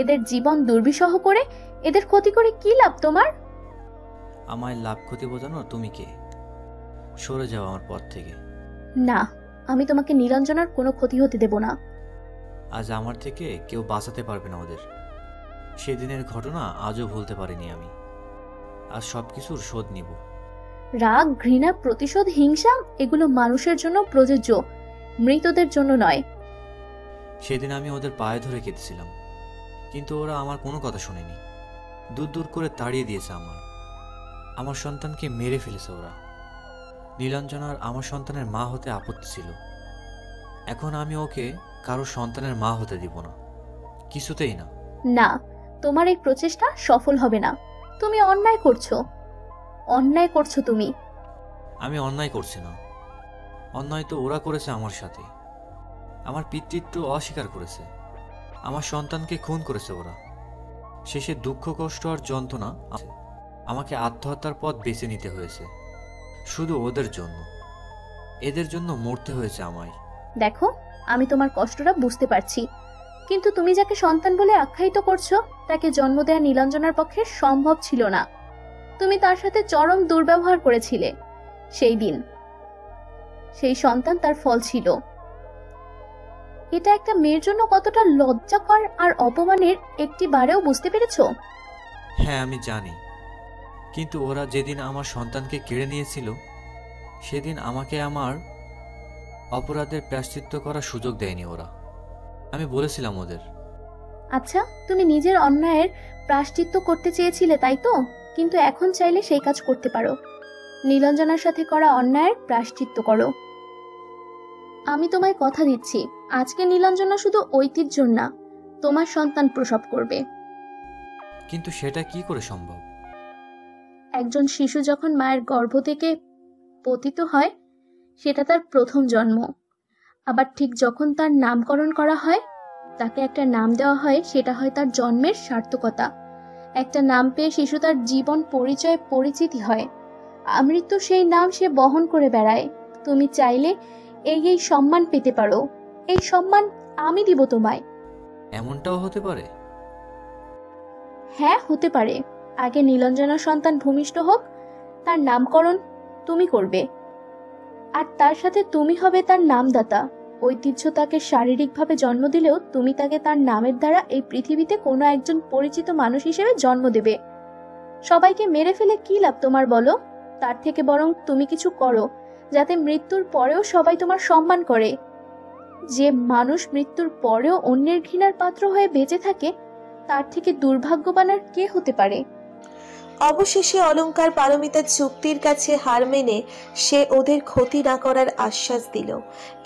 এদের জীবন দুর্বিষহ করে এদের ক্ষতি করে কি লাভ তোমার? আমায় লাভ ক্ষতি বোঝানো তুমি কে? সরে যাও আমার পথ থেকে। না, আমি তোমাকে নীলাঞ্জনার কোনো ক্ষতি হতে দেব না। আজ আমার থেকে কেউ বাঁচাতে পারবে না ওদের। সেদিনের ঘটনা আজও ভুলতে পারিনি আমি। আজ সবকিছুর শোধ নিব। রাগ, ঘৃণা, প্রতিশোধ, হিংসা এগুলো মানুষের জন্য প্রযোজ্য, মৃতদের জন্য নয়। সেদিন আমি ওদের পায়ে ধরে কেঁদেছিলাম, কিন্তু ওরা আমার কোনো কথা শোনেনি। দূর দূর করে তাড়িয়ে দিয়েছে আমার সন্তানকে মেরে ফেলেছে ওরা। নীলাঞ্জনার আমার সন্তানের মা হতে আপত্তি ছিল। এখন আমি ওকে কারো সন্তানের মা হতে দিব না, কিছুতেই না। না, তোমার এই প্রচেষ্টা সফল হবে না। তুমি অন্যায় করছো, অন্যায় করছো তুমি। আমি অন্যায় করছি না, অন্যায় তো ওরা করেছে আমার সাথে। আমার পিতৃত্ব অস্বীকার করেছে, আমার সন্তানকে খুন করেছে ওরা। শেষে দুঃখ, কষ্ট আর যন্ত্রণা আমাকে আত্মহত্যার পথ বেছে নিতে হয়েছে, শুধু ওদের জন্য। এদের জন্য মরতে হয়েছে আমায়। দেখো, আমি তোমার কষ্টটা বুঝতে পারছি, কিন্তু তুমি যাকে সন্তান বলে আখ্যায়িত করছো তাকে জন্ম দেওয়া নীলাঞ্জনার পক্ষে সম্ভব ছিল না। তুমি তার সাথে চরম দুর্ব্যবহার করেছিলে। সেই দিন সেই সন্তান তার ফল ছিল। এটা একটা মেয়ের জন্য কতটা লজ্জাকর আর অপমানের একটি বারেও বুঝতে পেরেছো? হ্যাঁ, আমি জানি, কিন্তু ওরা যেদিন আমার সন্তানকে কেড়ে নিয়েছিল সেদিন আমাকে আমার অপরাধের প্রায়শ্চিত্ত করার সুযোগ দেয়নি ওরা। আমি বলেছিলাম ওদের। আচ্ছা, তুমি নিজের অন্যায়ের প্রায়শ্চিত্ত করতে চেয়েছিলে, তাই তো? কিন্তু এখন চাইলে সেই কাজ করতে পারো। নীলাঞ্জনার সাথে করা অন্যায়ের প্রায়শ্চিত্ত করো। আমি তোমায় কথা দিচ্ছি, আজকে নীলাঞ্জনা শুধু ঐতিহ্যর না, তোমার সন্তান প্রসব করবে। কিন্তু সেটা কি করে সম্ভব? একজন শিশু যখন মায়ের গর্ভ থেকে পতিত হয় সেটা তার প্রথম জন্ম। আবার ঠিক যখন তার নামকরণ করা হয়, তাকে একটা নাম দেওয়া হয়, সেটা হয় তার জন্মের সার্থকতা। একটা নাম পেয়ে শিশু তার জীবন পরিচয় পরিচিতি হয়। আমৃত্যু সেই নাম সে বহন করে বেড়ায়। তুমি চাইলে এই সম্মান পেতে পারো। এই সম্মান আমি দিব তোমায়। এমনটাও হতে পারে? হ্যাঁ, হতে পারে। আগে নীলাঞ্জনার সন্তান ভূমিষ্ঠ হোক, তার নামকরণ তুমি করবে, আর তার সাথে তুমি হবে তার নামদাতা। ঐতিহ্য তাকে শারীরিকভাবে জন্ম দিলেও তুমি তাকে তার নামের দ্বারা এই পৃথিবীতে কোনো একজন পরিচিত মানুষ হিসেবে জন্ম দেবে। সবাইকে মেরে ফেলে কি লাভ তোমার বলো? তার থেকে বরং তুমি কিছু করো যাতে মৃত্যুর পরেও সবাই তোমার সম্মান করে। যে মানুষ মৃত্যুর পরেও অন্যের ঘৃণার পাত্র হয়ে বেঁচে থাকে, তার থেকে দুর্ভাগ্যবান আর কে হতে পারে? অবশেষে অলংকার পারমিতার যুক্তির কাছে হার মেনে সে ওদের ক্ষতি না করার আশ্বাস দিল।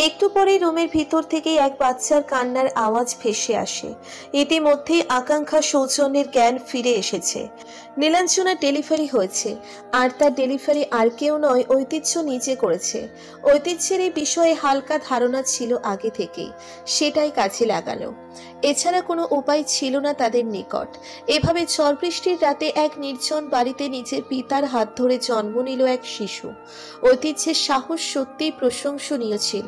একটু পরে রুমের ভিতর থেকে এক বাচ্চার কান্নার আওয়াজ ভেসে আসে। ইতিমধ্যেই আকাঙ্ক্ষা সৌজন্যের জ্ঞান ফিরে এসেছে। নীলাঞ্জনার ডেলিভারি হয়েছে, আর তার ডেলিভারি আর কেউ নয়, ঐতিহ্য নিজে করেছে। ঐতিহ্যের এই বিষয়ে হালকা ধারণা ছিল আগে থেকেই, সেটাই কাজে লাগালো। এছাড়া কোনো উপায় ছিল না তাদের নিকট। এভাবে ঝড় বৃষ্টির রাতে এক নির্জন বাড়িতে নিজের পিতার হাত ধরে জন্ম নিল এক শিশু। ঐতিহ্যের সাহস সত্যিই প্রশংসনীয় ছিল।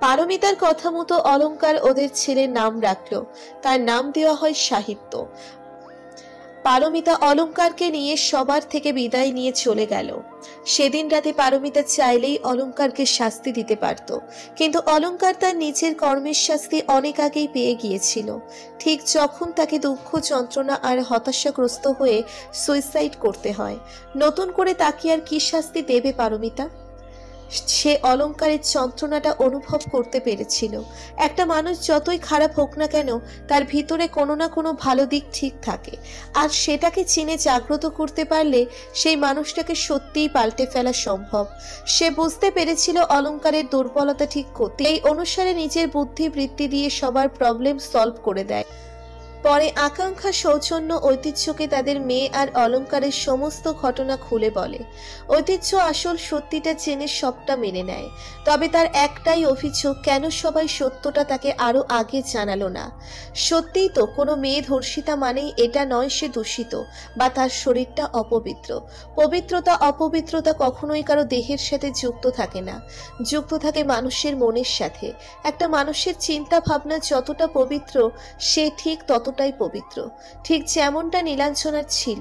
পারমিতার কথা মতো অলংকার ওদের ছেলের নাম রাখলো। তার নাম দেওয়া হয় সাহিত্য। পারমিতা অলংকারকে নিয়ে সবার থেকে বিদায় নিয়ে চলে গেল। সেদিন রাতে পারমিতা চাইলেই অলংকারকে শাস্তি দিতে পারত, কিন্তু অলংকার তার নিজের কর্মের শাস্তি অনেক আগেই পেয়ে গিয়েছিল। ঠিক যখন তাকে দুঃখ, যন্ত্রণা আর হতাশাগ্রস্ত হয়ে সুইসাইড করতে হয়, নতুন করে তাকে আর কি শাস্তি দেবে পারমিতা? সে অলংকারের যন্ত্রণাটা অনুভব করতে পেরেছিল। একটা মানুষ যতই খারাপ হোক না কেন, তার ভিতরে কোনো না কোনো ভালো দিক ঠিক থাকে, আর সেটাকে চিনে জাগ্রত করতে পারলে সেই মানুষটাকে সত্যিই পাল্টে ফেলা সম্ভব। সে বুঝতে পেরেছিল অলংকারের দুর্বলতা ঠিক করতে, এই অনুসারে নিজের বুদ্ধি বৃত্তি দিয়ে সবার প্রবলেম সলভ করে দেয়। পরে আকাঙ্ক্ষা, সৌজন্য, ঐতিহ্যকে তাদের মেয়ে আর অলংকারের সমস্ত ঘটনা খুলে বলে। ঐতিহ্য আসল সত্যিটা জেনে সবটা মেনে নেয়, তবে তার একটাই অভিযোগ, কেন সবাই সত্যটা তাকে আরো আগে জানালো না। সত্যিই তো কোনো মেয়ে ধর্ষিতা মানেই এটা নয় সে দূষিত বা তার শরীরটা অপবিত্র। পবিত্রতা অপবিত্রতা কখনোই কারো দেহের সাথে যুক্ত থাকে না, যুক্ত থাকে মানুষের মনের সাথে। একটা মানুষের চিন্তা ভাবনা যতটা পবিত্র, সে ঠিক ততটাই পবিত্র। ঠিক যেমনটা নীলাঞ্জনার ছিল।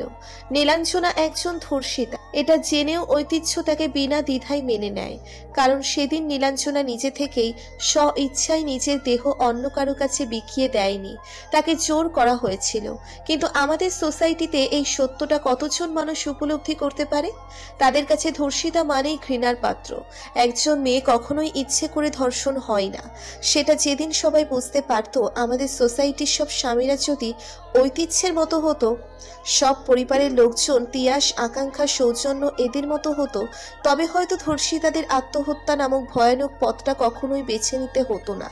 নীলাঞ্জনা একজন ধর্ষিতা, এটা জেনেও ঐতিহ্য তাকে বিনা দ্বিধায় মেনে নেয়, কারণ সেদিন নীলাঞ্জনা নিজে থেকেই স্ব ইচ্ছায় নিজের দেহ অন্য কারো কাছে বিকিয়ে দেয়নি, তাকে জোর করা হয়েছিল। কিন্তু আমাদের সোসাইটিতে এই সত্যটা কতজন মানুষ উপলব্ধি করতে পারে? তাদের কাছে ধর্ষিতা মানেই ঘৃণার পাত্র। একজন মেয়ে কখনোই ইচ্ছে করে ধর্ষণ হয় না। সেটা যেদিন সবাই বুঝতে পারতো, আমাদের সোসাইটির সব স্বামীরা যদি ঐতিহ্যের মতো হতো, সব পরিবারের লোকজন তিয়াস, আকাঙ্ক্ষা, সৌজন্য এদের মতো হতো, তবে হয়তো ধর্ষিতাদের আত্মহত্যা নামক ভয়ানক পথটা কখনোই বেছে নিতে হতো না।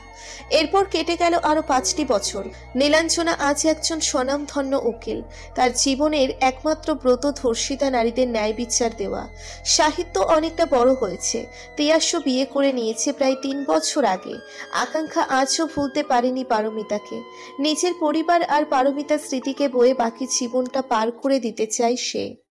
এরপর কেটে গেল আরো 5টি বছর। নীলাঞ্জনা আজ একজন স্বনামধন্য উকিল। তার জীবনের একমাত্র ব্রত ধর্ষিতা নারীদের ন্যায় বিচার দেওয়া। সাহিত্য অনেকটা বড় হয়েছে। তিয়াসও বিয়ে করে নিয়েছে প্রায় 3 বছর আগে। আকাঙ্ক্ষা আজও ভুলতে পারেনি পারমিতাকে। নিজের পরিবার আর পারমিতার স্মৃতিকে বয়ে বাকি জীবনটা পার করে দিতে চায় সে।